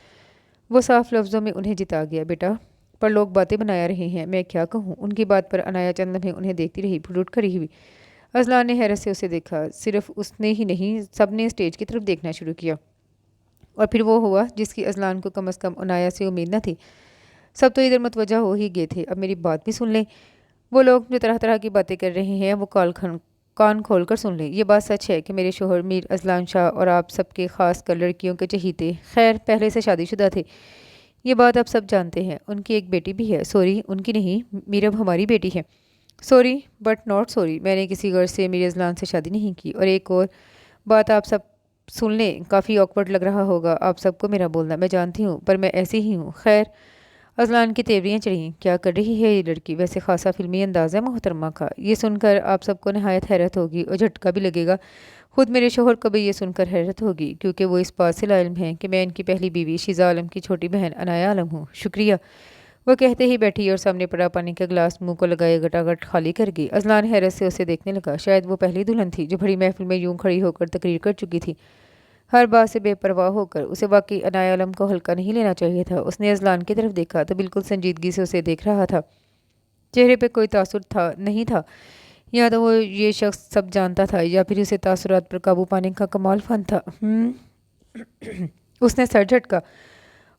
वो साफ लफ्ज़ों में उन्हें जिता गया। बेटा, पर लोग बातें बनाया रहे हैं, मैं क्या कहूँ? उनकी बात पर अनाया चंद लम्हे उन्हें देखती रही, फिर उठ खड़ी हुई। अजलान ने हैरत से उसे देखा। सिर्फ उसने ही नहीं, सब ने स्टेज की तरफ देखना शुरू किया। और फिर वो हुआ जिसकी अजलान को कम अज़ कम अनाया से उम्मीद न थी। सब तो इधर मुतवज्जा हो ही गए थे। अब मेरी बात भी सुन लें। वो लोग जो तरह तरह की बातें कर रहे हैं वो कान खोल कर सुन लें। ये बात सच है कि मेरे शोहर मीर अजलान शाह और आप सबके ख़ास कर लड़कियों के चहीते, खैर पहले से शादीशुदा थे। ये बात आप सब जानते हैं। उनकी एक बेटी भी है। सॉरी, उनकी नहीं, मीरब हमारी बेटी है। सॉरी बट नॉट सॉरी, मैंने किसी गर्ल से मीर अजलान से शादी नहीं की। और एक और बात आप सब सुन लें, काफ़ी ऑकवर्ड लग रहा होगा आप सबको मेरा बोलना, मैं जानती हूँ, पर मैं ऐसी ही हूँ। खैर, अजलान की तेवरियाँ चढ़ीं। क्या कर रही है ये लड़की? वैसे खासा फिल्मी अंदाज़ है मोहतरमा का। ये सुनकर आप सबको नहायत हैरत होगी और झटका भी लगेगा। खुद मेरे शोहर को भी ये सुनकर हैरत होगी, क्योंकि वो इस बात से लाइल्म हैं कि मैं इनकी पहली बीवी शीज़ा आलम की छोटी बहन अनाया आलम हूँ। शुक्रिया, वो कहते ही बैठी और सामने पड़ा पानी का गिलास मुंह को लगाए गटागट खाली कर गई। अजलान हैरत से उसे देखने लगा। शायद वो पहली दुल्हन थी जो बड़ी महफिल में यूं खड़ी होकर तकरीर कर चुकी थी, हर बात से बेपरवाह होकर। उसे वाकई अनाया आलम को हल्का नहीं लेना चाहिए था। उसने अजलान की तरफ देखा तो बिल्कुल संजीदगी से उसे देख रहा था। चेहरे पे कोई तासुर था नहीं था। या तो वो ये शख्स सब जानता था या फिर उसे तासुरात पर काबू पाने का कमाल फन था। उसने सर झटका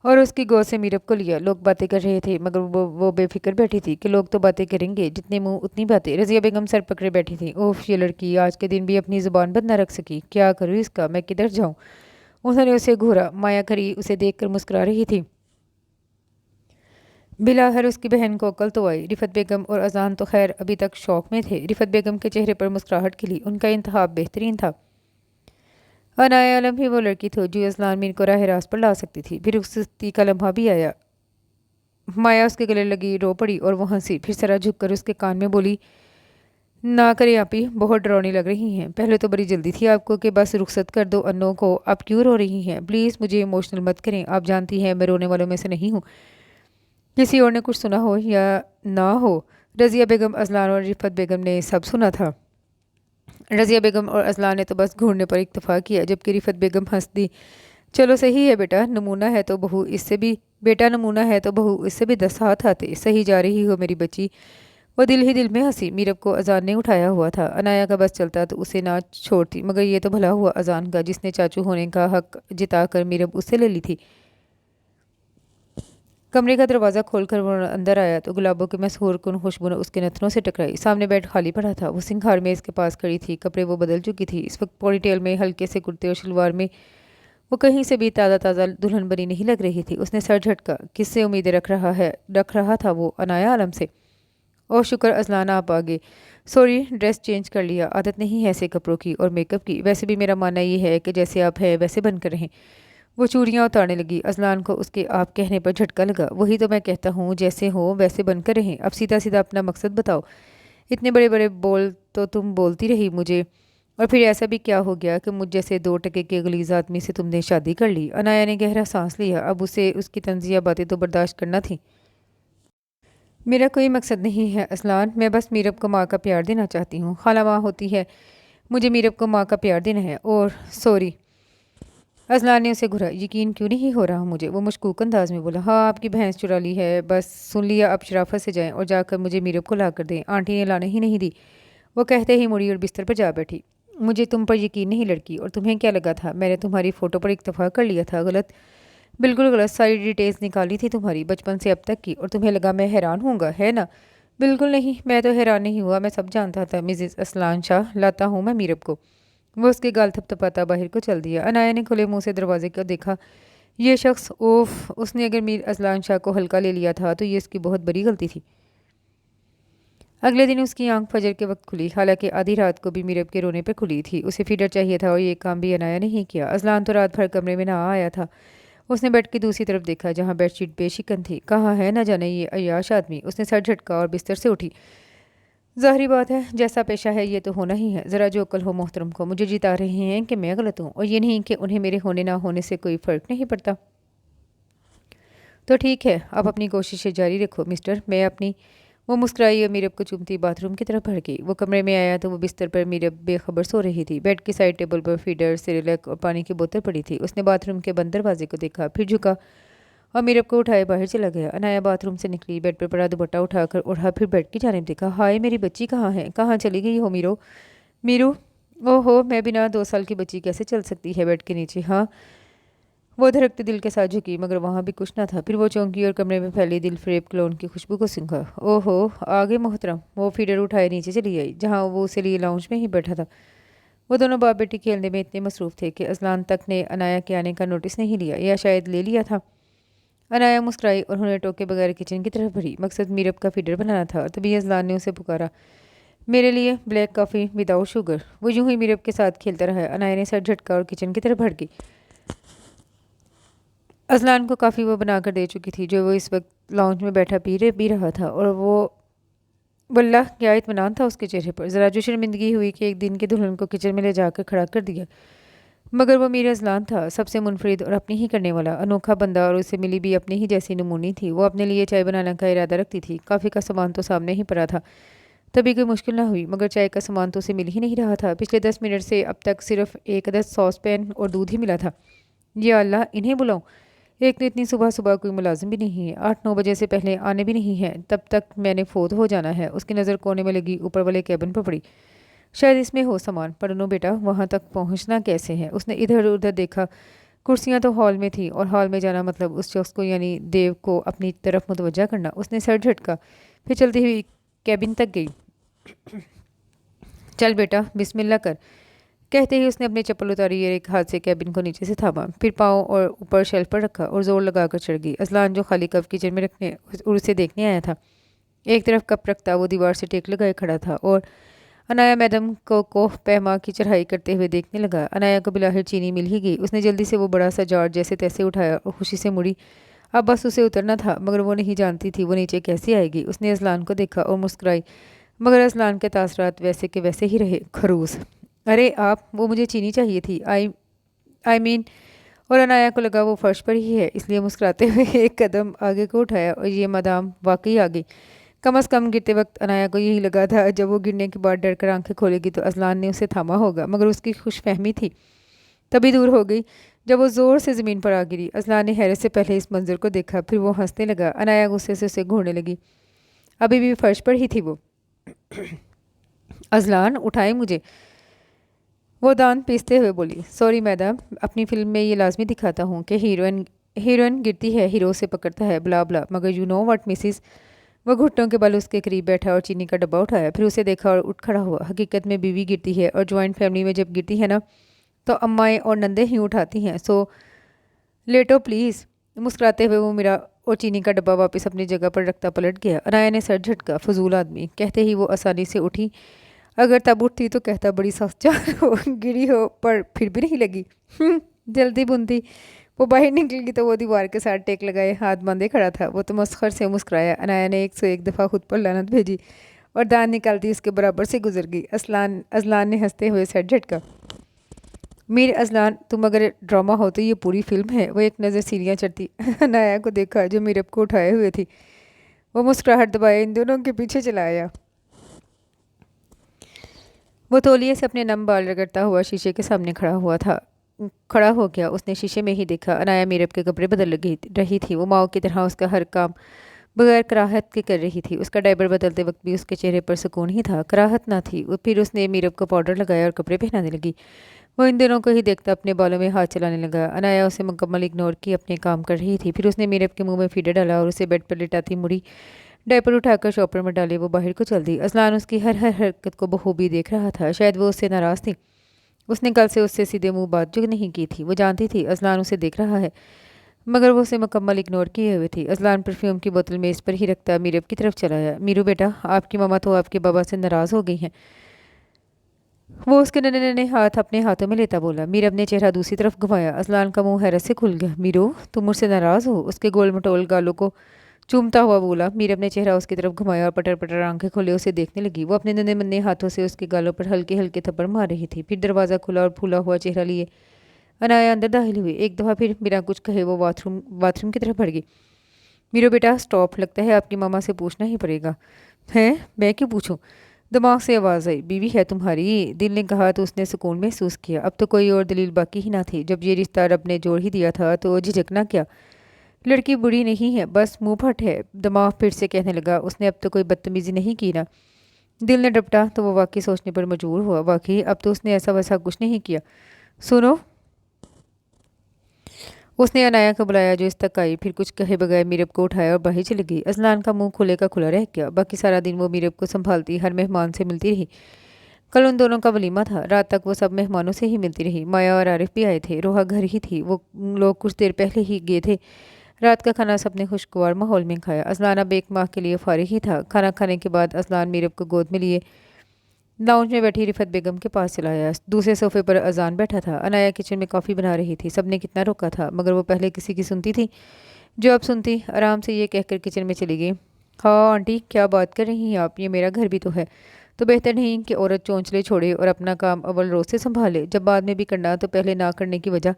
और उसकी गोद से मीरब को लिया। लोग बातें कर रहे थे, मगर वो बेफिक्र बैठी थी कि लोग तो बातें करेंगे, जितने मुंह उतनी बातें। रज़िया बेगम सर पकड़े बैठी थी। ओफ, ये लड़की आज के दिन भी अपनी ज़ुबान बंद न रख सकी। क्या करूँ इसका, मैं किधर जाऊँ? उन्होंने उसे घूरा। माया खरी उसे देखकर मुस्कुरा रही थी। बिलाहर उसकी बहन को अकल तो आई। रिफत बेगम और अजान तो खैर अभी तक शौक में थे। रिफत बेगम के चेहरे पर मुस्कुराहट खिली। उनका इंतखाब बेहतरीन था। अनाया आलम ही वो लड़की थी जो अजलान मीर को राह रास्त पर ला सकती थी। फिर उसी का लम्हा भी आया। माया उसके गले लगी, रो पड़ी और वो हंसी। फिर सरा झुककर उसके कान में बोली, ना करें आप ही, बहुत डरावनी लग रही हैं। पहले तो बड़ी जल्दी थी आपको कि बस रुखसत कर दो अन्नों को, अब क्यों रो रही हैं? प्लीज़ मुझे इमोशनल मत करें, आप जानती हैं मैं रोने वालों में से नहीं हूँ। किसी और ने कुछ सुना हो या ना हो, रज़िया बेगम, अजलान और रिफत बेगम ने सब सुना था। रज़िया बेगम और अजलान ने तो बस घूरने पर इत्तफाक किया, जबकि रिफत बेगम हंस दी। चलो सही है बेटा, नमूना है तो बहू इससे भी, बेटा नमूना है तो बहू इससे भी 10 हाथ आते। सही जा रही हो मेरी बच्ची। वो दिल ही दिल में हंसी। मीरब को अजान ने उठाया हुआ था। अनाया का बस चलता तो उसे ना छोड़ती, मगर ये तो भला हुआ अजान का जिसने चाचू होने का हक जिताकर मीरब उससे ले ली थी। कमरे का दरवाज़ा खोलकर वो अंदर आया तो गुलाबों की मशहूर कुन खुशबू उसके नथनों से टकराई। सामने बेड खाली पड़ा था। वो सिंघार में इसके पास खड़ी थी। कपड़े वो बदल चुकी थी। इस वक्त पोनी टेल में, हल्के से कुर्ते और शलवार में वो कहीं से भी ताज़ा ताज़ा दुल्हन बनी नहीं लग रही थी। उसने सर झटका। किससे उम्मीदें रख रहा था वो? अनाया आलम से। ओह शुक्र अजलाना आप आ गए। सॉरी, ड्रेस चेंज कर लिया, आदत नहीं है ऐसे कपड़ों की और मेकअप की। वैसे भी मेरा मानना ये है कि जैसे आप है वैसे बनकर रहें। वो चूड़ियाँ उतारने लगी। अजलान को उसके आप कहने पर झटका लगा। वही तो मैं कहता हूँ, जैसे हो वैसे बनकर रहें। अब सीधा सीधा अपना मकसद बताओ। इतने बड़े बड़े बोल तो तुम बोलती रही मुझे, और फिर ऐसा भी क्या हो गया कि मुझ जैसे 2 टके के गलीज आदमी से तुमने शादी कर ली? अनाया ने गहरा सांस लिया। अब उसे उसकी तंजिया बातें तो बर्दाश्त करना थी। मेरा कोई मकसद नहीं है अजलान, मैं बस मीरब को माँ का प्यार देना चाहती हूँ। खाला माँ होती है, मुझे मीरब को माँ का प्यार देना है। और सॉरी। अजलान ने उसे घुरा। यकीन क्यों नहीं हो रहा मुझे? वो मशकूक अंदाज में बोला। हाँ, आपकी भैंस चुरा ली है, बस सुन लिया। अब शराफत से जाएं और जाकर मुझे मीरब को ला कर दें। आंटी ने लाने ही नहीं दी। वो कहते ही मुड़ी और बिस्तर पर जा बैठी। मुझे तुम पर यकीन नहीं लड़की, और तुम्हें क्या लगा था मैंने तुम्हारी फ़ोटो पर इत्तफाक कर लिया था? गलत, बिल्कुल गलत। सारी डिटेल्स निकाली थी तुम्हारी बचपन से अब तक की, और तुम्हें लगा मैं हैरान होऊंगा, है ना? बिल्कुल नहीं, मैं तो हैरान नहीं हुआ। मैं सब जानता था। मिसेस असलान शाह, लाता हूँ मैं मीरब को। वो उसके गाल थपथपाता बाहर को चल दिया। अनाया ने खुले मुंह से दरवाजे को देखा। ये शख्स, ओफ, उसने अगर मीर असलान शाह को हल्का ले लिया था तो ये उसकी बहुत बड़ी गलती थी। अगले दिन उसकी आंख फजर के वक्त खुली, हालांकि आधी रात को भी मीरब के रोने पर खुली थी। उसे फीडर चाहिए था और ये काम भी अनाया नहीं किया। अजलान तो रात भर कमरे में ना आया था। उसने बेड की दूसरी तरफ देखा जहाँ बेडशीट बेशिकन थी। कहाँ है न जाने ये अय्याश आदमी? उसने सर झटका और बिस्तर से उठी। ज़ाहिरी बात है, जैसा पेशा है ये तो होना ही है। ज़रा जो अक्ल हो मोहतरम को। मुझे जिता रहे हैं कि मैं गलत हूँ, और ये नहीं कि उन्हें मेरे होने ना होने से कोई फ़र्क नहीं पड़ता। तो ठीक है, आप अपनी कोशिशें जारी रखो मिस्टर, मैं अपनी। वो मुस्कुराई और मीरब को चूमती बाथरूम की तरफ बढ़ गई। वो कमरे में आया तो वो बिस्तर पर मीरब बेखबर सो रही थी। बेड की साइड टेबल पर फीडर, सिरेलक और पानी की बोतल पड़ी थी। उसने बाथरूम के बंद दरवाजे को देखा, फिर झुका और मीरब को उठाए बाहर चला गया। अनाया बाथरूम से निकली, बेड पर पड़ा दुपट्टा उठाकर ओढ़ा, फिर बेड की जानिब देखा। हाय, मेरी बच्ची कहाँ है? कहाँ चली गई हो मीरू? मीरू, ओहो, मैं बिना 2 साल की बच्ची कैसे चल सकती है बेड के नीचे? हाँ। वो धड़कते दिल के साथ झुकी, मगर वहाँ भी कुछ ना था। फिर वो चौंकी और कमरे में फैली दिल फरेब क्लोन की खुशबू को सूंघा। ओहो, आगे मोहतरम। वो फीडर उठाए नीचे चली आई, जहाँ वो उसे लिए लाउंज में ही बैठा था। वो दोनों बाप बेटी खेलने में इतने मसरूफ थे कि अजलान तक ने अनाया के आने का नोटिस नहीं लिया, या शायद ले लिया था। अनाया मुस्कुराई और उन्हें टोके बगैर किचन की तरफ बढ़ी। मकसद मीरब का फीडर बनाना था। तभी अजलान ने उसे पुकारा। मेरे लिए ब्लैक कॉफ़ी विदाउट शुगर। वो यूं ही मीरब के साथ खेलता रहा। अनाया ने सर झटका और किचन की तरफ बढ़ गई। अजलान को काफ़ी वो बनाकर दे चुकी थी, जो वो इस वक्त लाउंज में बैठा पी रहा था, और वो वल्लाह क्या इत्मीनान था उसके चेहरे पर। ज़रा जो शर्मिंदगी हुई कि एक दिन के दुल्हन को किचन में ले जाकर खड़ा कर दिया। मगर वो मीर अजलान था, सबसे मुनफरिद और अपनी ही करने वाला अनोखा बंदा, और उसे मिली भी अपनी ही जैसी नमूनी थी। वो अपने लिए चाय बनाने का इरादा रखती थी। काफ़ी का सामान तो सामने ही पड़ा था, तभी कोई मुश्किल ना हुई। मगर चाय का सामान तो उसे मिल ही नहीं रहा था। पिछले 10 मिनट से अब तक सिर्फ एक अदद सॉस पैन और दूध ही मिला था। या अल्लाह, इन्हें बुलाऊं? एक तो इतनी सुबह सुबह कोई मुलाजिम भी नहीं है, 8-9 बजे से पहले आने भी नहीं है, तब तक मैंने फोत हो जाना है। उसकी नज़र कोने में लगी ऊपर वाले कैबिन पर पड़ी। शायद इसमें हो सामान। पढ़नो बेटा, वहाँ तक पहुँचना कैसे है? उसने इधर उधर देखा। कुर्सियाँ तो हॉल में थी, और हॉल में जाना मतलब उस शख्स को यानी देव को अपनी तरफ मुतवज्जा करना। उसने सर झटका, फिर चलती हुई कैबिन तक गई। चल बेटा, बिस्मिल्लाह कर। कहते ही उसने अपनी चप्पल उतारी और एक हाथ से कैबिन को नीचे से थामा, फिर पाँव और ऊपर शेल्फ पर रखा और जोर लगाकर चढ़ गई। अजलान, जो खाली कप किचन में रखने और उसे देखने आया था, एक तरफ कप रखता वो दीवार से टेक लगाए खड़ा था और अनाया मैडम को कोह पैमा की चढ़ाई करते हुए देखने लगा। अनाया को बिलाहिर चीनी मिल ही गई। उसने जल्दी से वो बड़ा सा जार जैसे तैसे उठाया और खुशी से मुड़ी। अब बस उसे उतरना था, मगर वो नहीं जानती थी वो नीचे कैसे आएगी। उसने अजलान को देखा और मुस्कुराई। मगर अजलान के तासरात वैसे के वैसे ही रहे। खरूस, अरे आप, वो मुझे चीनी चाहिए थी। I mean. और अनाया को लगा वो फर्श पर ही है, इसलिए मुस्कुराते हुए एक कदम आगे को उठाया और ये मदाम वाकई आ गई। कम अज़ कम गिरते वक्त अनाया को यही लगा था, जब वो गिरने के बाद डर कर आंखें खोलेगी तो अजलान ने उसे थामा होगा, मगर उसकी खुशफहमी थी तभी दूर हो गई जब वो ज़ोर से ज़मीन पर आ गिरी। अजलान ने हैरत से पहले इस मंजर को देखा, फिर वो हंसने लगा। अनाया गुस्से से उसे घूरने लगी। अभी भी फर्श पर ही थी वो। अजलान, उठाए मुझे, वो दांत पीसते हुए बोली। सॉरी मैडम, अपनी फिल्म में ये लाजमी दिखाता हूँ कि हीरोइन गिरती है, हीरो से पकड़ता है, ब्ला ब्ला, मगर यू नो व्हाट मिसिस। वो घुटनों के बल उसके करीब बैठा और चीनी का डब्बा उठाया, फिर उसे देखा और उठ खड़ा हुआ। हकीकत में बीवी गिरती है, और ज्वाइंट फैमिली में जब गिरती है ना, तो अम्माएँ और नंदे ही उठाती हैं। सो लेटो प्लीज़। मुस्कुराते हुए वो मेरा और चीनी का डब्बा वापस अपनी जगह पर रखता पलट गया। अनाया ने सर झटका। फजूल आदमी, कहते ही वो आसानी से उठी। अगर तब उठती तो कहता बड़ी सख्त हो, गिरी हो, पर फिर भी नहीं लगी। जल्दी बुनती। वो बाहर निकल गई तो वो दीवार के साथ टेक लगाए हाथ बांधे खड़ा था। वो तो मस्खर से मुस्कुराया। अनाया ने 101 दफ़ा खुद पर लानत भेजी और दांत निकालती उसके बराबर से गुजर गई। अजलान ने हंसते हुए सर झटका। मीर अजलान, तुम अगर ड्रामा हो तो ये पूरी फिल्म है। वो एक नज़र सीढ़ियाँ चढ़ती अनाया को देखा जो मीरब को उठाए हुए थी। वो मुस्कुराहट दबाए इन दोनों के पीछे चला आया। वो तौलिए से अपने नम बाल रगड़ता हुआ शीशे के सामने खड़ा हो गया। उसने शीशे में ही देखा अनाया मीरब के कपड़े बदल रही थी। वो माओ की तरह उसका हर काम बगैर कराहत के कर रही थी। उसका डायपर बदलते वक्त भी उसके चेहरे पर सुकून ही था, कराहत ना थी। फिर उसने मीरब को पाउडर लगाया और कपड़े पहनाने लगी। वो इन दिनों को ही देखता अपने बालों में हाथ चलाने लगा। अनाया उसे मुकम्मल इग्नोर की अपने काम कर रही थी। फिर उसने मीरब के मुंह में फीडर डाला और उसे बेड पर लिटाती मुड़ी डायपर उठाकर शॉपर में डाले वो बाहर को चल दी। अजलान उसकी हर हरकत को बखूबी देख रहा था। शायद वो उससे नाराज़ थी। उसने कल से उससे सीधे मुंह बात जो नहीं की थी। वो जानती थी अजलान उसे देख रहा है, मगर वो उसे मुकम्मल इग्नोर किए हुए थी। अजलान परफ्यूम की बोतल मेज़ पर ही रखता मीरब की तरफ चला आया। मीरू बेटा, आपकी मामा तो आपके बाबा से नाराज़ हो गई हैं। वो उसके नन्हे नन्हे हाथ अपने हाथों में लेता बोला। मीरब ने चेहरा दूसरी तरफ घुमाया। अजलान का मुंह हैरत से खुल गया। मीरू, तुम मुझसे नाराज़ हो? उसके गोल मटोल गालों को चूमता हुआ बोला। मीरब ने चेहरा उसकी तरफ घुमाया और पटर पटर आंखें खोले उसे देखने लगी। वो अपने नन्हे मुन्ने हाथों से उसके गालों पर हल्के हल्के थप्पड़ मार रही थी। फिर दरवाज़ा खुला और फूला हुआ चेहरा लिए अनाया अंदर दाखिल हुई। एक दफ़ा फिर बिना कुछ कहे वो बाथरूम की तरफ बढ़ गई। मीरू बेटा स्टॉप, लगता है आपकी मामा से पूछना ही पड़ेगा। हैं? मैं क्यों पूछूं? दिमाग से आवाज़ आई। बीवी है तुम्हारी, दिल ने कहा तो उसने सुकून महसूस किया। अब तो कोई और दलील बाकी ही ना थी। जब ये रिश्ता रब ने जोड़ ही दिया था तो झिझकना क्या। लड़की बुरी नहीं है, बस मुंह फट है। दिमाग फिर से कहने लगा, उसने अब तो कोई बदतमीजी नहीं की ना। दिल ने डपटा तो वो वाकई सोचने पर मजबूर हुआ। वाकई अब तो उसने ऐसा वैसा कुछ नहीं किया। सुनो, उसने अनाया को बुलाया जो इस तक आई। फिर कुछ कहे बगैर मीरब को उठाया और बाहर चली गई। अजलान का मुंह खुले का खुला रह गया। बाकी सारा दिन वो मीरब को संभालती, हर मेहमान से मिलती रही। कल उन दोनों का वलीमा था। रात तक वो सब मेहमानों से ही मिलती रही। माया और आरिफ भी आए थे। रोहा घर ही थी। वो लोग कुछ देर पहले ही गए थे। रात का खाना सबने खुशगवार माहौल में खाया। अजलान अब एक माह के लिए फारिग ही था। खाना खाने के बाद अजलान मीरब को गोद में लिए लाउंज में बैठी रिफत बेगम के पास चला आया। दूसरे सोफे पर अजान बैठा था। अनाया किचन में कॉफ़ी बना रही थी। सबने कितना रोका था, मगर वो पहले किसी की सुनती थी जो अब सुनती। आराम से ये कहकर किचन में चली गई। हाँ आंटी, क्या बात कर रही हैं आप? ये मेरा घर भी तो है। तो बेहतर नहीं कि औरत चौंचले छोड़े और अपना काम अव्वल रोज से संभाले, जब बाद में भी करना तो पहले ना करने की वजह।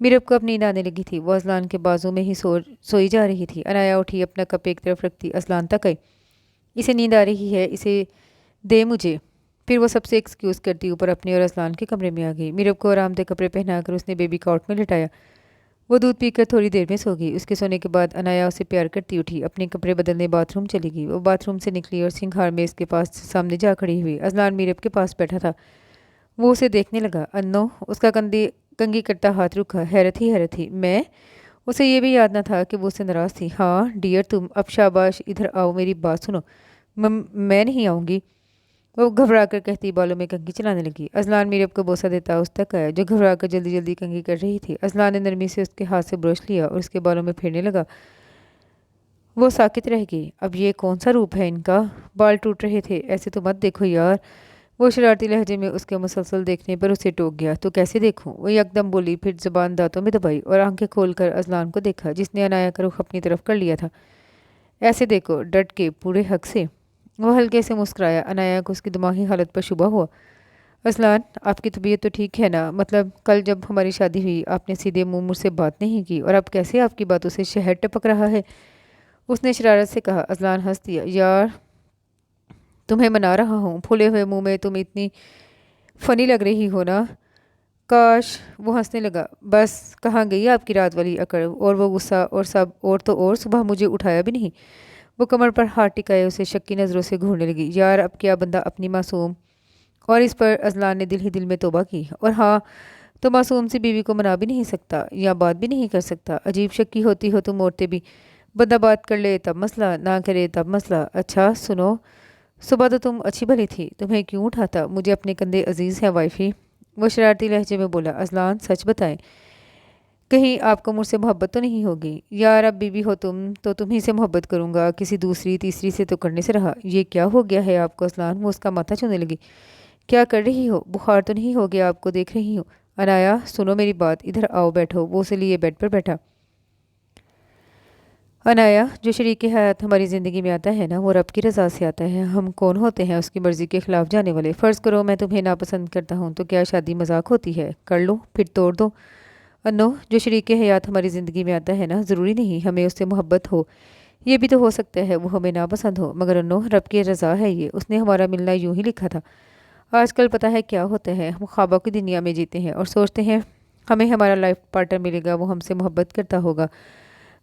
मीरब को अब नींद आने लगी थी। वो अजलान के बाजू में ही सोई जा रही थी। अनाया उठी, अपना कप एक तरफ रखती अजलान तक आई। इसे नींद आ रही है, इसे दे मुझे। फिर वो सबसे एक्सक्यूज़ करती ऊपर अपने और अजलान के कमरे में आ गई। मीरब को आरामदेह कपड़े पहनाकर उसने बेबी कॉट में लिटाया। वो दूध पीकर थोड़ी देर में सो गई। उसके सोने के बाद अनाया उसे प्यार करती उठी, अपने कपड़े बदलने बाथरूम चली गई। वो बाथरूम से निकली और सिंघार में इसके पास सामने जा खड़ी हुई। अजलान मीरब के पास बैठा था। वो उसे देखने लगा। अन्नो, उसका कंगी करता हाथ रुका। हैरत ही हैरत थी। मैं? उसे ये भी याद न था कि वो उससे नाराज़ थी। हाँ डियर, तुम अब शाबाश, इधर आओ, मेरी बात सुनो। मैं नहीं आऊँगी, वो घबरा कर कहती बालों में कंघी चलाने लगी। अजलान मीरब को बोसा देता उस तक आया जो घबरा कर जल्दी जल्दी कंघी कर रही थी। अजलान ने नरमी से उसके हाथ से ब्रश लिया और उसके बालों में फेरने लगा। वो साकित रह गई। अब ये कौन सा रूप है इनका? बाल टूट रहे थे। ऐसे तो मत देखो यार। वो शरारती लहजे में उसके मुसलसल देखने पर उसे टोक गया। तो कैसे देखूं? वो यकदम बोली, फिर जबान दांतों में दबाई और आंखें खोलकर अजलान को देखा जिसने अनाया का रुख अपनी तरफ कर लिया था। ऐसे देखो, डट के, पूरे हक से। वो हल्के से मुस्कुराया। अनाया को उसकी दिमागी हालत पर शुबा हुआ। असलान, आपकी तबीयत तो ठीक है ना? मतलब कल जब हमारी शादी हुई आपने सीधे मुंह मुझसे बात नहीं की, और अब कैसे आपकी बातों से शहद टपक रहा है? उसने शरारत से कहा। असलान हंस दिया। यार, तुम्हें मना रहा हूँ, फूले हुए मुंह में तुम इतनी फनी लग रही हो ना। काश। वो हंसने लगा। बस कहाँ गई आपकी रात वाली अकड़ और वो गुस्सा और सब, और तो और सुबह मुझे उठाया भी नहीं। वो कमर पर हाथ टिकाए उसे शक्की नज़रों से घूरने लगी। यार, अब क्या बंदा अपनी मासूम। और इस पर अजलान ने दिल ही दिल में तौबा की। और हाँ, तो मासूम सी बीवी को मना भी नहीं सकता या बात भी नहीं कर सकता। अजीब शक्की होती हो तुम औरतें भी। बंदा बात कर ले तब मसला, ना करे तब मसला। अच्छा सुनो, सुबह तो तुम अच्छी भली थी, तुम्हें क्यों उठाता? मुझे अपने कंधे अजीज़ है वाइफी। वो शरारती लहजे में बोला। अजलान सच बताएं, कहीं आपको मुझसे मोहब्बत तो नहीं होगी? यार, अब बीवी हो तुम तो तुम ही से मोहब्बत करूंगा, किसी दूसरी तीसरी से तो करने से रहा। ये क्या हो गया है आपको अजलान? वो उसका माथा छूने लगी। क्या कर रही हो? बुखार तो नहीं हो गया आपको? देख रही हूँ। अनाया सुनो मेरी बात, इधर आओ बैठो। वो उसे लिए बेड पर बैठा। अनाया, जो शरीक हयात हमारी ज़िंदगी में आता है ना, वो रब की रज़ा से आता है। हम कौन होते हैं उसकी मर्ज़ी के ख़िलाफ़ जाने वाले? फ़र्ज़ करो मैं तुम्हें नापसंद करता हूँ, तो क्या शादी मजाक होती है? कर लो फिर तोड़ दो। अन्नो, जो शरीक हयात हमारी ज़िंदगी में आता है ना, ज़रूरी नहीं हमें उससे मोहब्बत हो। ये भी तो हो सकता है वो हमें नापसंद हो, मगर अन्नो रब की रज़ा है ये, उसने हमारा मिलना यूं ही लिखा था। आजकल पता है क्या होता है, हम ख्वाबों की दुनिया में जीते हैं और सोचते हैं हमें हमारा लाइफ पार्टनर मिलेगा, वो हमसे मोहब्बत करता होगा।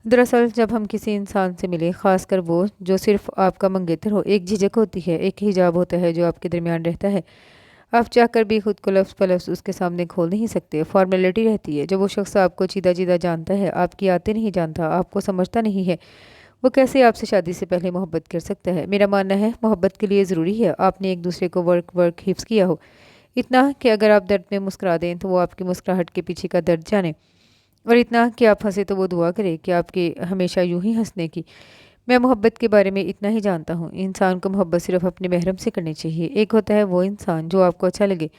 दरअसल जब हम किसी इंसान से मिले, ख़ासकर वो जो सिर्फ आपका मंगेतर हो, एक झिझक होती है, एक हिजाब होता है जो आपके दरमियान रहता है। आप चाहकर भी खुद को लफ्ज़ ब लफ्ज़ उसके सामने खोल नहीं सकते। फॉर्मेलिटी रहती है। जब वो शख्स आपको चीदा चीदा जानता है, आपकी आते नहीं जानता, आपको समझता नहीं है, वो कैसे आपसे शादी से पहले मोहब्बत कर सकता है? मेरा मानना है मोहब्बत के लिए ज़रूरी है आपने एक दूसरे को वर्क वर्क हिफ्स किया हो, इतना कि अगर आप दर्द में मुस्कुरा दें तो वो आपकी मुस्कुराहट के पीछे का दर्द जाने, और इतना कि आप हंसे तो वो दुआ करे कि आपके हमेशा यूं ही हंसने की। मैं मोहब्बत के बारे में इतना ही जानता हूँ, इंसान को मोहब्बत सिर्फ अपने महरम से करनी चाहिए। एक होता है वो इंसान जो आपको अच्छा लगे,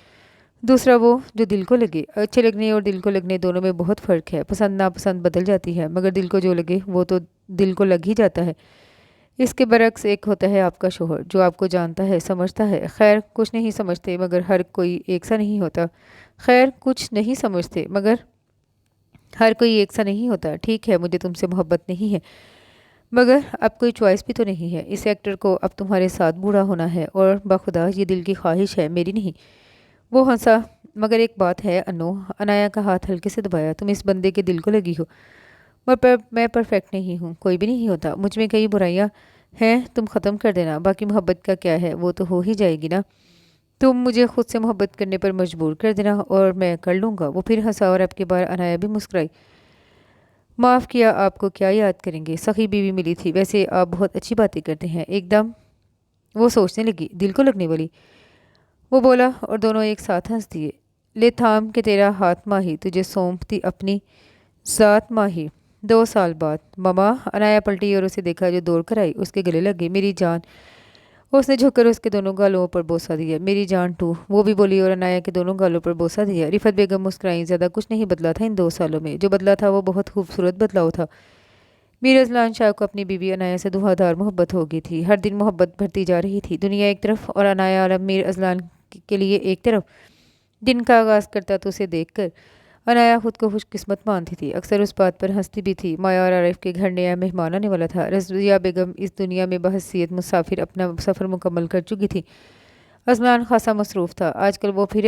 दूसरा वो जो दिल को लगे। अच्छे लगने और दिल को लगने दोनों में बहुत फ़र्क है। पसंद नापसंद बदल जाती है, मगर दिल को जो लगे वो तो दिल को लग ही जाता है। इसके बरक्स एक होता है आपका शोहर जो आपको जानता है, समझता है। खैर कुछ नहीं समझते, मगर हर कोई एक सा नहीं होता। खैर कुछ नहीं समझते, मगर हर कोई एक सा नहीं होता। ठीक है, मुझे तुमसे मोहब्बत नहीं है, मगर अब कोई चॉइस भी तो नहीं है। इस एक्टर को अब तुम्हारे साथ बूढ़ा होना है, और बखुदा ये दिल की ख्वाहिश है, मेरी नहीं। वो हंसा। मगर एक बात है अनु, अनाया का हाथ हल्के से दबाया। तुम इस बंदे के दिल को लगी हो, पर मैं परफेक्ट नहीं हूँ, कोई भी नहीं होता। मुझ में कई बुराइयाँ हैं, तुम ख़त्म कर देना। बाकी मोहब्बत का क्या है, वो तो हो ही जाएगी ना। तुम मुझे खुद से मोहब्बत करने पर मजबूर कर देना और मैं कर लूँगा। वो फिर हंसा और अब के बार अनाया भी मुस्कुराई। माफ़ किया, आपको क्या याद करेंगे, सखी बीवी मिली थी। वैसे आप बहुत अच्छी बातें करते हैं एकदम। वो सोचने लगी, दिल को लगने वाली। वो बोला और दोनों एक साथ हंस दिए। ले थाम के तेरा हाथ माही, तुझे सौंपती अपनी ज़ात माही। 2 साल बाद ममा। अनाया पलटी और उसे देखा जो दौड़ कर आई, उसके गले लग गई। मेरी जान। उसने झुककर उसके दोनों गालों पर बोसा दिया। मेरी जान टू, वो भी बोली और अनाया के दोनों गालों पर बोसा दिया। रिफत बेगम मुस्कुराई। ज़्यादा कुछ नहीं बदला था इन 2 सालों में, जो बदला था वो बहुत खूबसूरत बदलाव था। मीर अजलान शाह को अपनी बीवी अनाया से धुआंधार मोहब्बत हो गई थी। हर दिन मोहब्बत बढ़ती जा रही थी। दुनिया एक तरफ और अनाया आलम मीर अजलान के लिए एक तरफ। दिन का आगाज़ करता तो उसे देखकर अनाया खुद को खुशकिस्मत मानती थी। अक्सर उस बात पर हंसती भी थी। माया और आरिफ के घर नया मेहमान आने वाला था। रज़िया बेगम इस दुनिया में बहसीयत मुसाफिर अपना सफ़र मुकम्मल कर चुकी थी। अजलान खासा मसरूफ़ था। आजकल वो फिर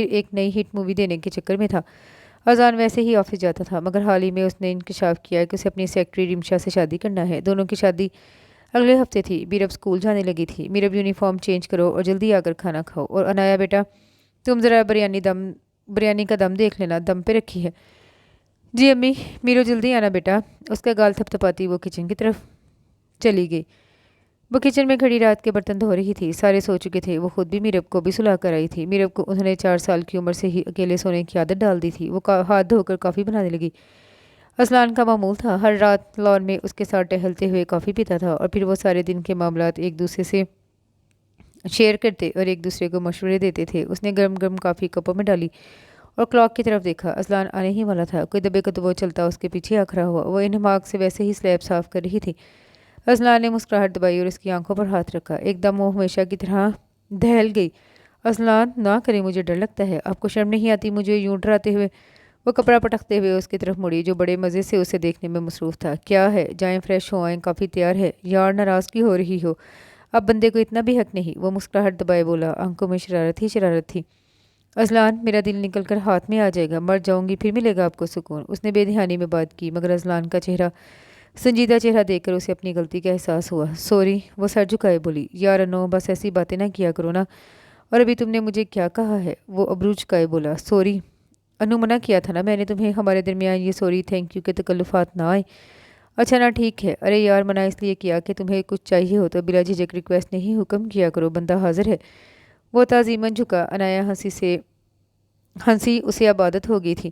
एक नई हिट मूवी देने के चक्कर में था। अजान वैसे ही ऑफिस जाता था, मगर हाल ही में उसने इंकशाफ किया कि उसे अपनी सेक्रेटरी रिमशा से शादी करना है। दोनों की शादी अगले हफ्ते थी। मीरब स्कूल जाने लगी थी। मीरब यूनिफॉर्म चेंज करो और जल्दी आकर खाना खाओ। और अनाया बेटा, तुम ज़रा बिरयानी का दम देख लेना, दम पे रखी है। जी अम्मी। मीरो जल्दी आना बेटा। उसका गाल थपथपाती वो किचन की तरफ चली गई। वो किचन में खड़ी रात के बर्तन धो रही थी। सारे सो चुके थे। वो खुद भी मीरब को भी सुला कर आई थी। मीरब को उन्होंने 4 साल की उम्र से ही अकेले सोने की आदत डाल दी थी। वो हाथ धोकर कॉफ़ी बनाने लगी। असलान का मामूल था, हर रात लॉन में उसके साथ टहलते हुए कॉफ़ी पीता था, और फिर वो सारे दिन के मामलात एक दूसरे से शेयर करते और एक दूसरे को मशवरे देते थे। उसने गर्म गर्म कॉफ़ी कपों में डाली और क्लॉक की तरफ देखा। असलान आने ही वाला था। कोई दबे को तो वो चलता उसके पीछे आ खड़ा हुआ। वो इन हिमाक से वैसे ही स्लैब साफ कर रही थी। असलान ने मुस्कुराहट दबाई और उसकी आंखों पर हाथ रखा। एकदम वो हमेशा की तरह दहल गई। असलान, ना करें, मुझे डर लगता है। आपको शर्म नहीं आती मुझे यूं डराते हुए? वो कपड़ा पटकते हुए उसकी तरफ मुड़ी, जो बड़े मज़े से उसे देखने में मसरूफ़ था। क्या है, जाएं फ्रेश हो आएँ, काफ़ी तैयार है। यार, नाराज़गी हो रही हो? अब बंदे को इतना भी हक नहीं। वो मुस्कुराहट दबाए बोला। आंखों में शरारत ही शरारत थी। असलान, मेरा दिल निकल कर हाथ में आ जाएगा, मर जाऊंगी, फिर मिलेगा आपको सुकून। उसने बेध्यानी में बात की, मगर असलान का चेहरा, संजीदा चेहरा देखकर उसे अपनी गलती का एहसास हुआ। सॉरी, वो सर झुकाए बोली। यार अनो, बस ऐसी बातें ना किया करो ना। और अभी तुमने मुझे क्या कहा है? वो अबरू झुकाए बोला। सॉरी अनु, मना किया था ना मैंने तुम्हें, हमारे दरमियान ये सॉरी थैंक यू के तकल्लुफ़ात ना आए। अच्छा ना, ठीक है। अरे यार, मना इसलिए किया कि तुम्हें कुछ चाहिए हो तो बिला झिझक रिक्वेस्ट नहीं, हुक्म किया करो, बंदा हाजिर है। वो ताज़ीमन झुका। अनाया हंसी उसे अब आदत हो गई थी।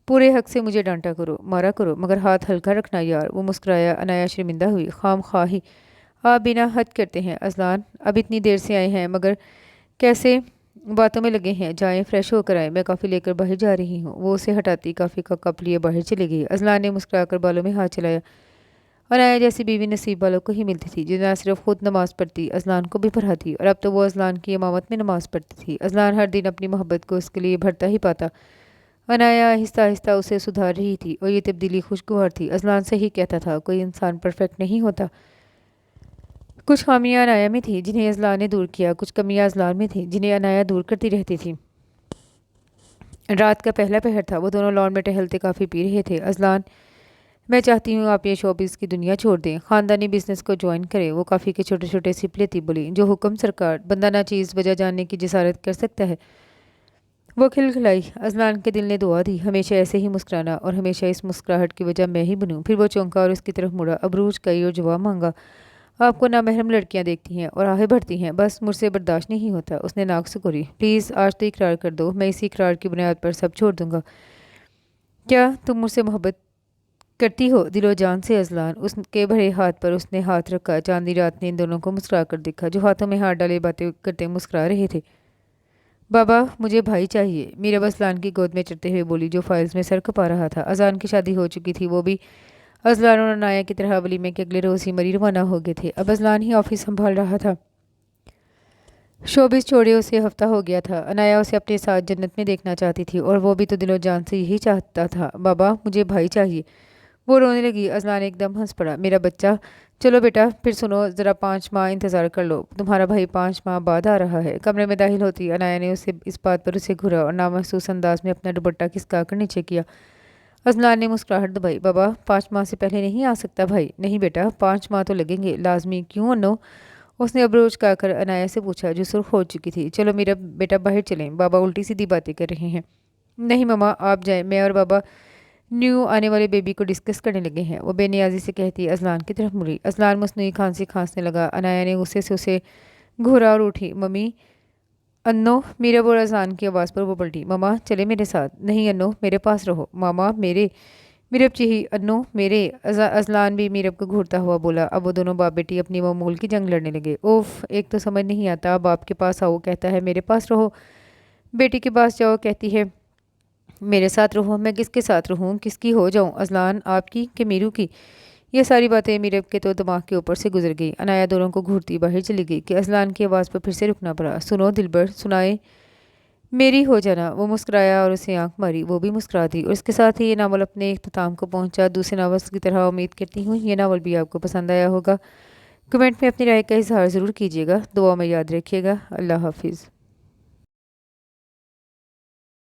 पूरे हक से मुझे डांटा करो, मारा करो, मगर हाथ हल्का रखना यार। वो मुस्कुराया। अनाया शर्मिंदा हुई। खाम खा ही आप बिना हद करते हैं अजलान। अब इतनी देर से आए हैं मगर कैसे बातों में लगे हैं। जाएं फ्रेश होकर आए, मैं कॉफ़ी लेकर बाहर जा रही हूँ। वो उसे हटाती कॉफ़ी का कप लिए बाहर चली गई। अजलान ने मुस्कुराकर बालों में हाथ चलाया। अनाया जैसी बीवी नसीब वालों को ही मिलती थी, जो न सिर्फ खुद नमाज पढ़ती, अजलान को भी पढ़ाती। और अब तो वो अजलान की इमामत में नमाज पढ़ती थी। अजलान हर दिन अपनी मोहब्बत को उसके लिए भरता ही पाता। अनाया आहिस्ता आहिस्ता उसे सुधार रही थी और ये तब्दीली खुशगवार थी। अजलान से ही कहता था, कोई इंसान परफेक्ट नहीं होता। कुछ खामियां अनाया में थी जिन्हें अजलान ने दूर किया, कुछ कमियां अजलान में थी जिन्हें अनाया दूर करती रहती थी। रात का पहला पहर था। वो दोनों लॉन में टहलते काफ़ी पी रहे थे। अजलान, मैं चाहती हूँ आप ये शोबिस की दुनिया छोड़ दें, ख़ानदानी बिजनेस को ज्वाइन करें। वो काफ़ी के छोटे छोटे सिप लेती बोली। जो हुक्म सरकार। बंदा ना चीज़ वजह जानने की जिसारत कर सकता है। वो खिलखिलाई। अजलान के दिल ने दुआ दी, हमेशा ऐसे ही मुस्कुराना और हमेशा इस मुस्कुराहट की वजह मैं ही बनूं। फिर वो चौंका और उसकी तरफ मुड़ा। अबरूज कई और जवाब मांगा। आपको नामहरम लड़कियां देखती हैं और आहें भरती हैं, बस मुझसे बर्दाश्त नहीं होता। उसने नाक सिकुड़ी। प्लीज़ आज तो इकरार कर दो, मैं इसी इकरार की बुनियाद पर सब छोड़ दूंगा। क्या तुम मुझसे मोहब्बत करती हो? दिलो जान से अजलान। उसके भरे हाथ पर उसने हाथ रखा। चांदी रात ने इन दोनों को मुस्कुरा कर देखा, जो हाथों में हाथ डाले बातें करते मुस्कुरा रहे थे। बाबा, मुझे भाई चाहिए, मीरा अजलान की गोद में चढ़ते हुए बोली, जो फाइल्स में सर खपा रहा था। अजान की शादी हो चुकी थी। वो भी अजलान और अनाया की तरह वलीमे के अगले रोज़ ही मरी रवाना हो गए थे। अब अजलान ही ऑफिस संभाल रहा था। शोबिस छोड़े उसे हफ्ता हो गया था। अनाया उसे अपने साथ जन्नत में देखना चाहती थी और वो भी तो दिलो जान से यही चाहता था। बाबा, मुझे भाई चाहिए। वो रोने लगी। अजलान एकदम हंस पड़ा। मेरा बच्चा, चलो बेटा, फिर सुनो, ज़रा 5 माह इंतज़ार कर लो, तुम्हारा भाई 5 माह बाद आ रहा है। कमरे में दाखिल होती अनाया ने उसे इस बात पर उसे घुरा और नामहसूस अंदाज में अपना दुपट्टा खिसका कर नीचे किया। अजलान ने मुस्कुराहट दबाई। बाबा, 5 माह से पहले नहीं आ सकता भाई? नहीं बेटा, 5 माह तो लगेंगे लाजमी। क्यों अनो? उसने अबरोज खाकर अनाया से पूछा, जो सुर्ख हो चुकी थी। चलो मेरा बेटा, बाहर चलें, बाबा उल्टी सीधी बातें कर रहे हैं। नहीं मम्मा, आप जाएं, मैं और बाबा न्यू आने वाले बेबी को डिस्कस करने लगे हैं। वो बेनियाजी से कहती अजलान की तरफ मुड़ी। अजलान मसनूई खांसी खांसने लगा। अनाया ने गुस्से से उसे घूरा और उठी। मम्मी, अन्नो, मीरा और अजलान की आवाज़ पर वो पलटी। मामा चले मेरे साथ। नहीं अन्नो, मेरे पास रहो। मामा मेरे। मीरब चाहिए। अन्नो मेरे। अजलान भी मीरब को घूरता हुआ बोला। अब वो दोनों बाप बेटी अपनी मामूल की जंग लड़ने लगे। ओफ, एक तो समझ नहीं आता, बाप के पास आओ कहता है मेरे पास रहो, बेटी के पास जाओ कहती है मेरे साथ रहो। मैं किसके साथ रहूं, किसकी हो जाऊं? अजलान आपकी कि मीरू की? ये सारी बातें मीरब के तो दिमाग के ऊपर से गुजर गई। अनाया दोनों को घूरती बाहर चली गई कि अजलान की आवाज़ पर फिर से रुकना पड़ा। सुनो दिलबर, सुनाए मेरी हो जाना। वो मुस्कुराया और उसे आंख मारी। वो भी मुस्कुरा दी और इसके साथ ही ये नावल अपने इख्तिताम को पहुंचा। दूसरे नावल की तरह उम्मीद करती हूँ ये नावल भी आपको पसंद आया होगा। कमेंट में अपनी राय का इजहार ज़रूर कीजिएगा। दुआ में याद रखिएगा। अल्लाह हाफिज़।